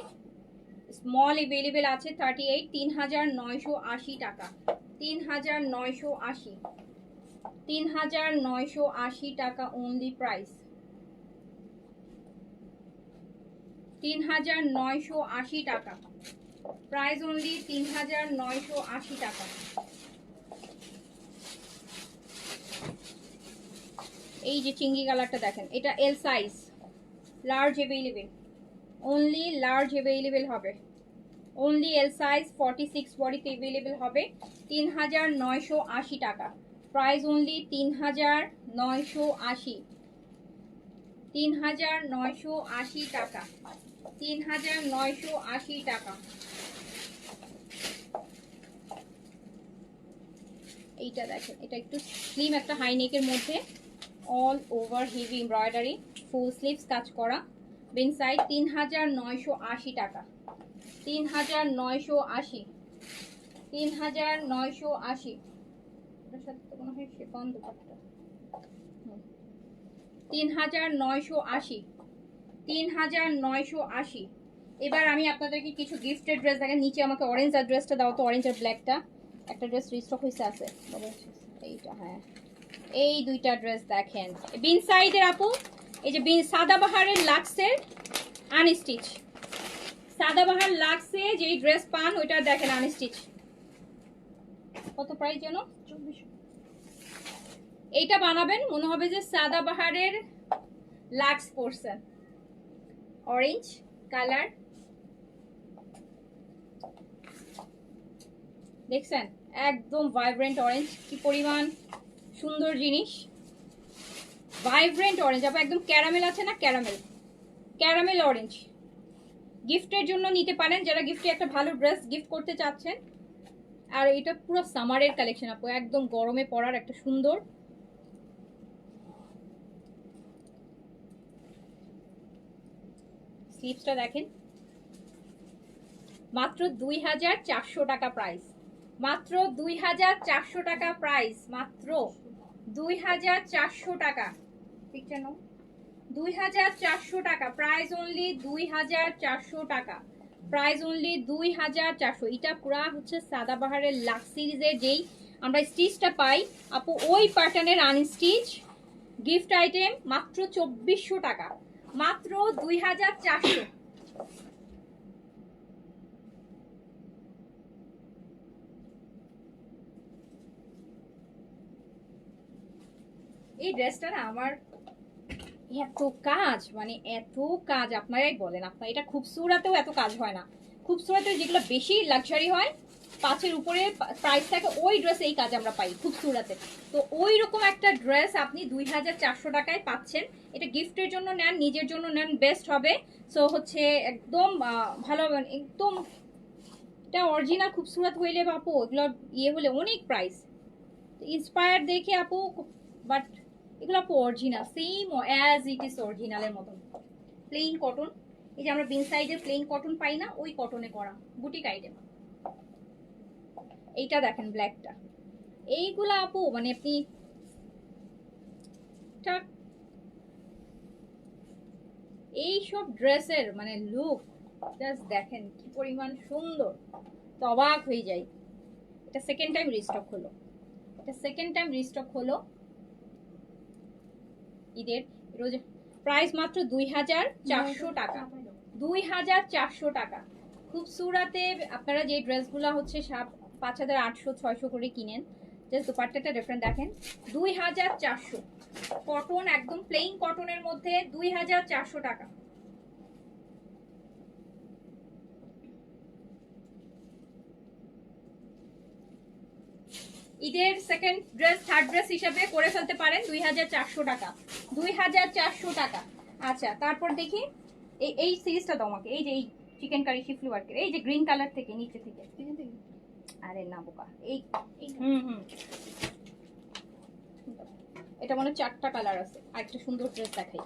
small available আছে 38। 3980 টাকা, 3980, 3980 টাকা অনলি প্রাইস। 3980 টাকা প্রাইস, অনলি 3980 টাকা। এই যে চিংড়ি কালারটা দেখেন, এটা L size, large available, only large available হবে। অনলি এল সাইজ 46 বডিতে अवेलेबल হবে। 3980 টাকা প্রাইস, অনলি 3980, 3980 টাকা, 3980 টাকা। এইটা দেখেন, এটা একটু স্লিম একটা হাই নেকের মধ্যে, অল ওভার হেভি এমব্রয়ডারি, ফুল স্লিভস কাজ করা, বিন সাইড। 3980 টাকা, 3980, 3980। এটার সাথে তো মনে হয় শিফন দুপাট্টা। 3980, 3980। এবার আমি আপনাদেরকে কিছু গিফটেড ড্রেস দেখেন। নিচে আমাকে অরেঞ্জ আর ড্রেসটা দাও তো, অরেঞ্জ আর ব্ল্যাকটা। একটা ড্রেস রিস্টক হয়েছে আছে, এইটা হ্যাঁ। এই দুইটা ড্রেস দেখেন বিন সাইডের আপু। এই যে বিন সাদাবাহারের লাক্সের আনস্টিচ, সাদাবাহার লাক্সে যেই ড্রেস পান ওইটা দেখেন আনস্টিচ। কত প্রাইস যেন? 2400। এইটা বানাবেন মনে হবে যে সাদাবাহারের লাক্স পরছেন। অরেঞ্জ কালার দেখছেন, একদম ভাইব্রেন্ট অরেঞ্জ। কি পরিমাণ সুন্দর জিনিস, ভাইব্রেন্ট অরেঞ্জ। আবার একদম ক্যারামেল আছে না, ক্যারামেল, ক্যারামেল অরেঞ্জ। গিফটের জন্য নিতে পারেন যারা গিফটে একটা ভালো ড্রেস গিফট করতে চাচ্ছেন। আর এটা পুরো সামারের কালেকশন আপু, একদম গরমে পরার একটা সুন্দর। স্লিভসটা দেখেন, মাত্র 2400 টাকা প্রাইস, মাত্র 2400 টাকা প্রাইস, মাত্র 2400 টাকা। পিকচার নাও, 2400 টাকা প্রাইস, অনলি 2400 টাকা প্রাইস, অনলি 2400। এটা পুরা হচ্ছে সাদাবাহারের লাক্স সিরিজের যেই আমরা স্টিচটা পাই আপু ওই প্যাটার্নের আনস্টিচ গিফট আইটেম মাত্র 2400 টাকা, মাত্র 2400। এই ড্রেসটা না আমার এত কাজ, মানে এত কাজ আপনারাই বলেন, আপনার এটা খুবসুরাতেও এত কাজ হয় না। খুবসুরাতে যেগুলো বেশি লাক্সারি হয় 5-এর উপরে প্রাইস থাকে, ওই ড্রেস এই কাজ আমরা পাই খুবসুরাতে। তো ওই রকম একটা ড্রেস আপনি 2400 টাকায় পাচ্ছেন। এটা গিফটের জন্য নেন, নিজের জন্য নেন, বেস্ট হবে। সো হচ্ছে একদম ভালো, একদম এটা অরিজিনাল খুবসুরত হইলে আপু এগুলো ইয়ে হলে অনেক প্রাইস ইন্সপায়ার দেখে আপু, বাট এগুলো আপু original same as it is অরিজিনালের মতন প্লেন কটন। এই যে আমরা বিন সাইডের প্লেন কটন পাই না, ওই কটনে করা বুটিক আইটেম। এইটা দেখেন ব্ল্যাকটা, এইগুলা আপু মানে আপনি এই সব ড্রেসের মানে লুক জাস্ট দেখেন কি পরিমাণ সুন্দর, তো অবাক হয়ে যাই। এটা সেকেন্ড টাইম রিস্টক হলো, এটা সেকেন্ড টাইম রিস্টক হলো ঈদের। রোজ প্রাইস মাত্র 2400 টাকা, 2400 টাকা। খুবসুরাতে আপনারা যে ড্রেসগুলো হচ্ছে 5800-600 করে কিনেন, জাস্ট দুপাট্টাটা ডিফারেন্ট দেখেন। 2400 কটন, একদম প্লেন কটনের মধ্যে 2400 টাকা। ঈদের সেকেন্ড ড্রেস, থার্ড ড্রেস হিসেবে করে ফেলতে পারেন 2400 টাকা, 2400 টাকা। আচ্ছা তারপর দেখি এই সিরিজটা দাও আমাকে, এই যে এই চিকেন কারি শিফলি ওয়ার্কের, এই যে গ্রিন কালার থেকে নিচে থেকে, আরে না বোকা, এই এটা মানে 4টা কালার আছে। আরেকটা সুন্দর ড্রেস দেখাই,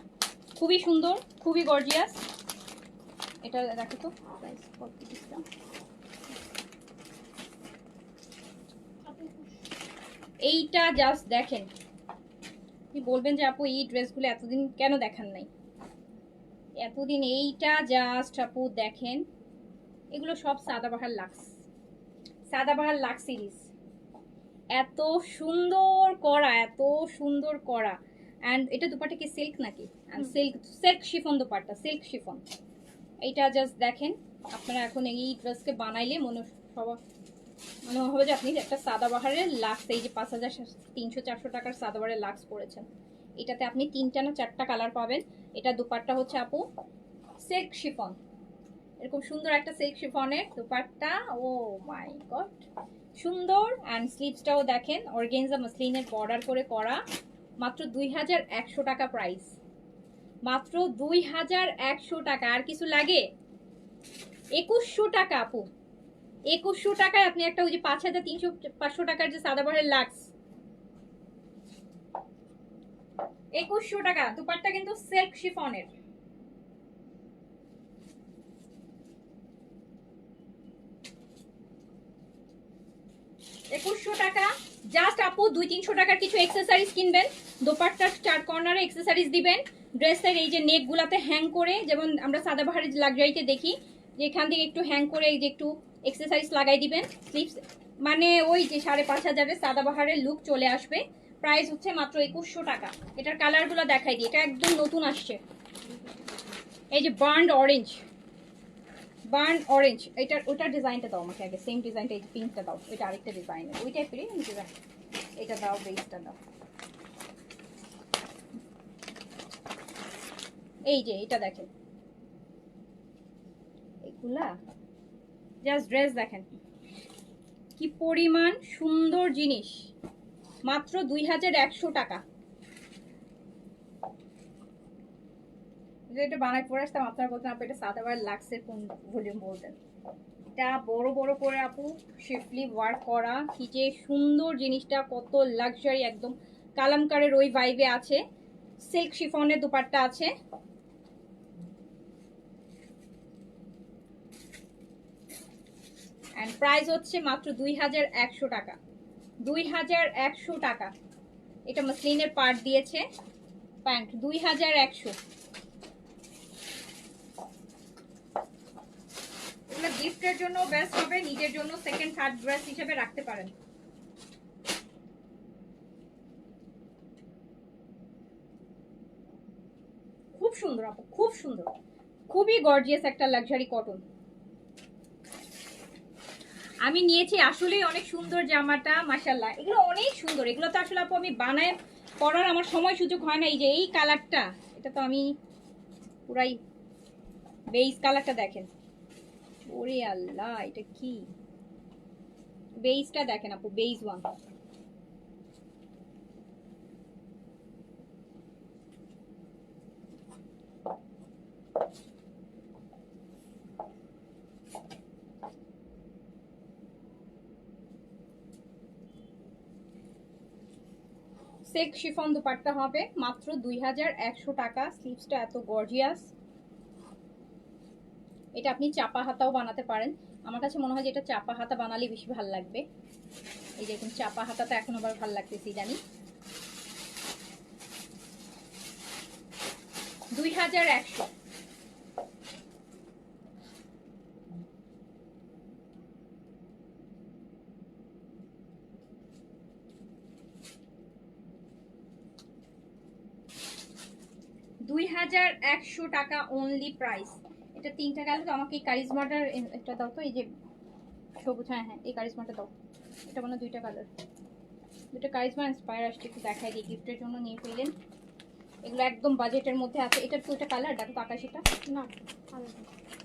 খুবই সুন্দর, খুবই গর্জিয়াস। এটা দেখো তো প্রাইস কত দিচ্ছি। এইটা জাস্ট দেখেন, আপনি বলবেন যে আপু এই ড্রেসগুলো এতদিন কেন দেখান নাই, এতদিন। এইটা জাস্ট আপু দেখেন, এগুলো সব Sadabahar lux, Sadabahar lux series, এত সুন্দর করা, এত সুন্দর করা। অ্যান্ড এটা দুপাট্টা কি সিল্ক নাকি? Silk chiffon dupatta, silk chiffon. এইটা জাস্ট দেখেন, আপনারা এখন এই ড্রেসকে বানাইলে মনে হবে যে আপনি একটা সাদাবাহারের লাক্স, এই যে 5300-400 টাকার সাদাবাহারের লাক্স পরেছেন। এটাতে আপনি 3টা না 4টা কালার পাবেন। এটা দুপাট্টা হচ্ছে আপু সিল্ক শিফন, এরকম সুন্দর একটা সিল্ক শিফনের দুপাট্টা। ও মাই গড সুন্দর। অ্যান্ড স্লিভসটাও দেখেন অর্গানজা মসলিনের বর্ডার করে করা, মাত্র 2100 টাকা প্রাইস, মাত্র 2100 টাকা। আর কিছু লাগে? 2100 টাকা আপু, 2100 টাকায় আপনি একটা ওই যে 5300-500 টাকার যে সাদাবাহারের লাক্স, 2100 টাকা। দুপাট্টা কিন্তু সিল্ক শিফনের। টাকা জাস্ট আপু 200-300 টাকার কিছু এক্সেসরিজ কিনবেন, দোপাট্টার 4 কর্নারে এক্সেসরিজ দিবেন, ড্রেসের এই যে নেক গুলাতে হ্যাং করে, যেমন আমরা সাদাবাহারের লাক্সারিতে দেখি যে এখান থেকে একটু হ্যাং করে এই যে একটু এক্সেসরিজ লাগাই দিবেন, স্লিভস মানে ওই যে 5500 সাদাবাহারের লুক চলে আসবে। প্রাইস হচ্ছে মাত্র 2100 টাকা। এটার কালারগুলো দেখাই দিই, এটা একদম নতুন আসছে। এই যে বার্ন অরেঞ্জ, বার্ন অরেঞ্জ, এটার ওটার ডিজাইনটা দাও আমাকে আগে, সেম ডিজাইনটা, এই পিঙ্কটা দাও, এটা আরেকটা ডিজাইনের, ওই টাইপেরই ডিজাইন, এটা দাও, বেসটা দাও। এই যে এটা দেখেন, এগুলা জাস্ট ড্রেস দেখেন কি পরিমাণ সুন্দর জিনিস, মাত্র 2100 টাকা। এটা বানাই পরে আসতাম, আপনারা বলতেন আপু এটা সাদাবার লাক্সের কোন ভলিউম বলতেন। এটা বড় বড় করে আপু শিফলি ওয়ার্ক করা, কি যে সুন্দর জিনিসটা, কত লাক্সারি, একদম কালামকারের ওই ভাইবে আছে। সিল্ক শিফনের দুপাট্টা আছে, এন্ড প্রাইস হচ্ছে মাত্র 2100 টাকা, 2100 টাকা। এটা মসলিনের পার্ট দিয়েছে, প্যান্ট 2100। এগুলো গিফটের জন্য বেস্ট হবে, নিজের জন্য সেকেন্ড থার্ড ড্রেস হিসেবে রাখতে পারেন। সুন্দর আপু, খুব সুন্দর, খুবই গর্জিয়াস একটা লাক্সারি কটন। আমি নিয়েছি আসলে অনেক সুন্দর জামাটা, মাশাআল্লাহ এগুলো অনেক সুন্দর। এগুলো তো আসলে আপু আমি বানায় পরার আমার সময় সুযোগ হয় না। এই যে এই কালারটা, এটা তো আমি পুরাই বেজ কালারটা দেখেন, ওরে আল্লাহ এটা কি, বেজটা দেখেন আপু, বেজ ওয়ান। সেক শিফন দুপাট্টা হবে মাত্র 2100 টাকা। স্লিভসটা এত গর্জিয়াস, এটা আপনি চাপা হাতাও বানাতে পারেন। আমার কাছে মনে হয় যে এটা চাপা হাতা বানালে বেশি ভালো লাগবে। এই যে চাপা হাতাটা এখন আবার ভালো লাগতেছে জানি। 2100। টাকা অনলি প্রাইস। এটা 3টা কালার। তো আমাকে এই কারিজমাটার একটা দাও তো, এই যে সবুজ, হ্যাঁ হ্যাঁ এই কারিজমাটা দাও। এটা মানে 2টা কালার, 2টা কারিজমা ইন্সপায়ার আসছে, একটু দেখাই দিই। গিফটের জন্য নিয়ে ফেলেন, এগুলো একদম বাজেটের মধ্যে আছে। এটার 2টা কালার দেখো, আকাশিটা না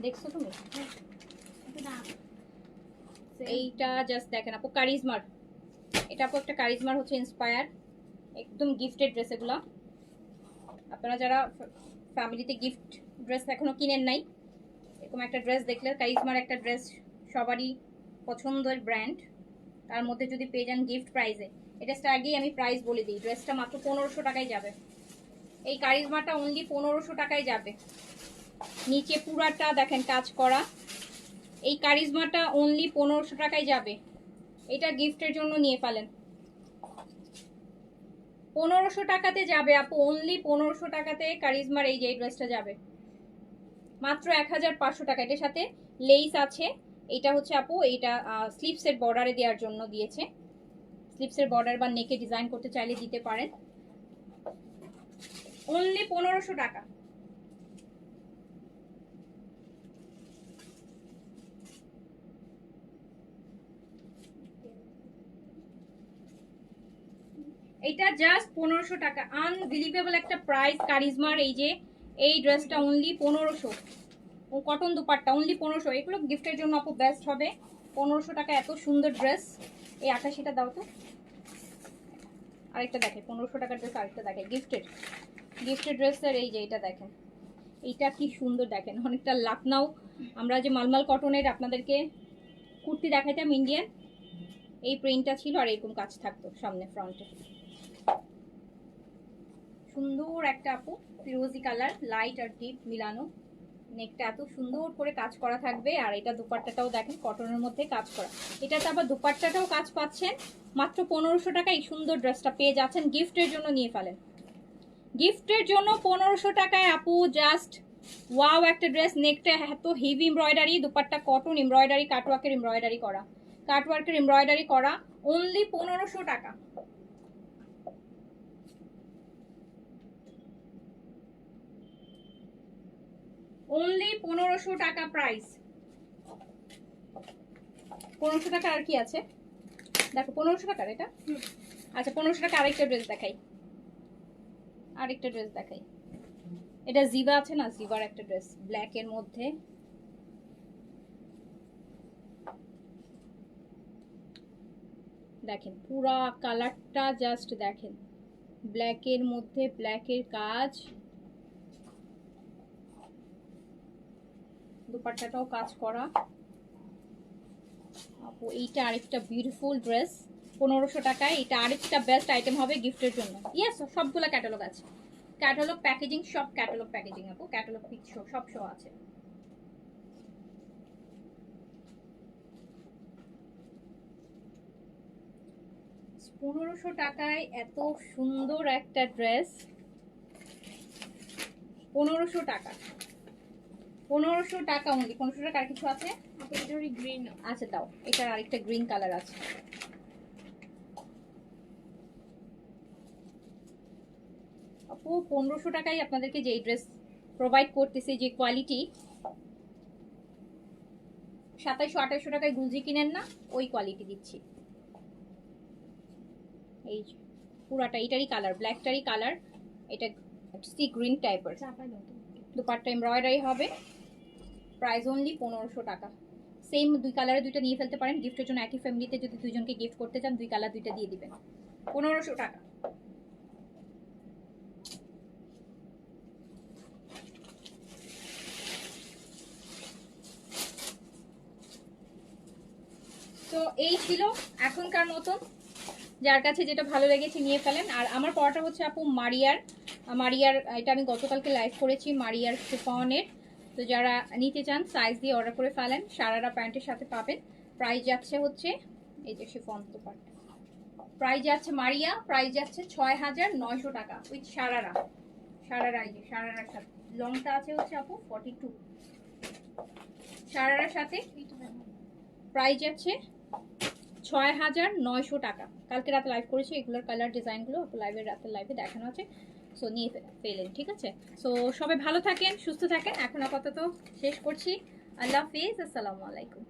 দেখছো তুমি? না এইটা জাস্ট দেখেন আপু, কারিজমার, এটা আপু একটা কারিজমার হচ্ছে ইন্সপায়ার, একদম গিফটেড ড্রেস এগুলো। আপনারা যারা ফ্যামিলিতে গিফট ড্রেস এখনো কিনেন নাই, এরকম একটা ড্রেস দেখলে, কারিজমার একটা ড্রেস সবারই পছন্দের ব্র্যান্ড, তার মধ্যে যদি পেয়ে যান গিফট প্রাইজে, এটা আগেই আমি প্রাইস বলে দিই, ড্রেসটা মাত্র 1500 টাকায় যাবে। এই কারিজমাটা অনলি 1500 টাকায় যাবে। নিচে পুরাটা দেখেন কাজ করা, এই কারিজমাটা অনলি 1500 টাকায় যাবে। এটা গিফটের জন্য নিয়ে ফেলেন, 1500 টাকাতে যাবে আপু, অনলি 1500 টাকাতে কারিজমার এই যে ড্রেসটা যাবে মাত্র 1500 টাকা। এটার সাথে লেস আছে। এটা হচ্ছে আপু, এটা স্লিভসের বর্ডারে দেওয়ার জন্য দিয়েছে। স্লিভসের বর্ডার বা নেকে ডিজাইন করতে চাইলে দিতে পারেন। অনলি 1500 টাকা। এটা জাস্ট 1500 টাকা, আনবিলিভেবল একটা প্রাইস কারিজমার। এই যে এই ড্রেসটা অনলি 1500, ও কটন দুপাট্টা অনলি 1500। এগুলো গিফটের জন্য আপু বেস্ট হবে। 1500 টাকা এত সুন্দর ড্রেস। এই 88টা দাও তো, আরেকটা দেখে 1500 টাকার ড্রেস, আরেকটা দেখে গিফটেড ড্রেসের। এই যে এটা দেখেন, এইটা কি সুন্দর দেখেন, অনেকটা লাখনৌ। আমরা যে মালমাল কটনের আপনাদেরকে কুর্তি দেখাইতাম ইন্ডিয়ান, এই প্রিন্টটা ছিল আর এরকম কাজ থাকতো সামনে ফ্রন্টে। সুন্দর একটা আপু ফিরোজি কালার, লাইট আর ডিপ মিলানো, নেকটা এত সুন্দর করে কাজ করা থাকবে। আর এটা দুপাট্টাটাও দেখেন কটনের মধ্যে কাজ করা, এটাতে আবার দুপাট্টাটাও কাজ পাচ্ছেন। মাত্র 1500 টাকা এই সুন্দর ড্রেসটা পেয়ে যাচ্ছেন। গিফটের জন্য নিয়ে ফেলেন, গিফটের জন্য 1500 টাকায় আপু জাস্ট ওয়াও একটা ড্রেস। নেকটা এত heavy embroidery, dupatta cotton embroidery, কাটওয়ার্কের এমব্রয়ডারি করা, কাটওয়ার্কের এমব্রয়ডারি করা, অনলি 1500 টাকা। অনলি 1500 টাকা প্রাইস। 1500 টাকা আর কি আছে দেখো, 1500 টাকার এটা। আচ্ছা 1500 টাকা আরেকটা ড্রেস দেখাই, আরেকটা ড্রেস দেখাই। এটা জিবা আছে না, জিবার একটা ড্রেস ব্ল্যাক এর মধ্যে, দেখেন পুরা কালারটা জাস্ট দেখেন, ব্ল্যাক এর মধ্যে ব্ল্যাকের কাজ, দুপাট্টাটাও কাজ করা আপু। এইটা আরেকটা বিউটিফুল ড্রেস 1500 টাকায়। এটা আরেকটা বেস্ট আইটেম হবে গিফটের জন্য। ইয়েস, সবগুলো ক্যাটালগ আছে, ক্যাটালগ প্যাকেজিং, সব ক্যাটালগ প্যাকেজিং আপু, ক্যাটালগ পিকচার সব শো আছে। পনেরোশো টাকায় এত সুন্দর একটা ড্রেস, 1500 টাকা, 1500 টাকা অনলি। 1500 টাকা। আর কিছু আছে? গ্রিন আচ্ছা দাও, এটার আরেকটা গ্রিন কালার আছে। আপু 1500 টাকায় আপনাদেরকে যে ড্রেস প্রোভাইড করতেছি, যে কোয়ালিটি 2700-2800 টাকায় গুলজি কিনেন না, ওই কোয়ালিটি দিচ্ছি। এই যে পুরাটা এটারই কালার, ব্ল্যাকটারই কালার, এটা সি গ্রিন টাইপের। চাপাই দাও তো। দুপাট্টা এমব্রয়ডারি হবে, প্রাইস অনলি 1500 টাকা। সেম দুই কালারে দুইটা নিয়ে ফেলতে পারেন গিফটের জন্য, একই ফ্যামিলিতে যদি দুইজনকে গিফট করতে চান দুই কালার দুইটা দিয়ে দিবেন, 1500 টাকা। তো এই ছিল এখনকার মতন, যার কাছে যেটা ভালো লেগেছে নিয়ে ফেলেন। আর আমার পড়াটা হচ্ছে আপু মারিয়ার এটা আমি গতকালকে লাইভ করেছি, মারিয়ার শিফনের। তো যারা নিতে চান সাইজ দিয়ে অর্ডার করে ফেলেন, সারারা প্যান্টের সাথে পাবেন। প্রাইস যাচ্ছে হচ্ছে, এই যে শিফন তো পার্ট, প্রাইস যাচ্ছে মারিয়া, প্রাইস যাচ্ছে 6900 টাকা উইথ সারারা। এই যে সারারার সাথে লংটা আছে হচ্ছে আপু 42, সারারার সাথে প্রাইস যাচ্ছে 6900 টাকা। কালকে রাতে লাইভ করেছি, এগুলোর কালার ডিজাইনগুলো রাতের লাইভে দেখানো আছে। সো নিয়ে ফেলেন, ঠিক আছে? সো সবাই ভালো থাকেন, সুস্থ থাকেন। এখন আপাতত শেষ করছি। আল্লাহ হাফিজ, আসসালামু আলাইকুম।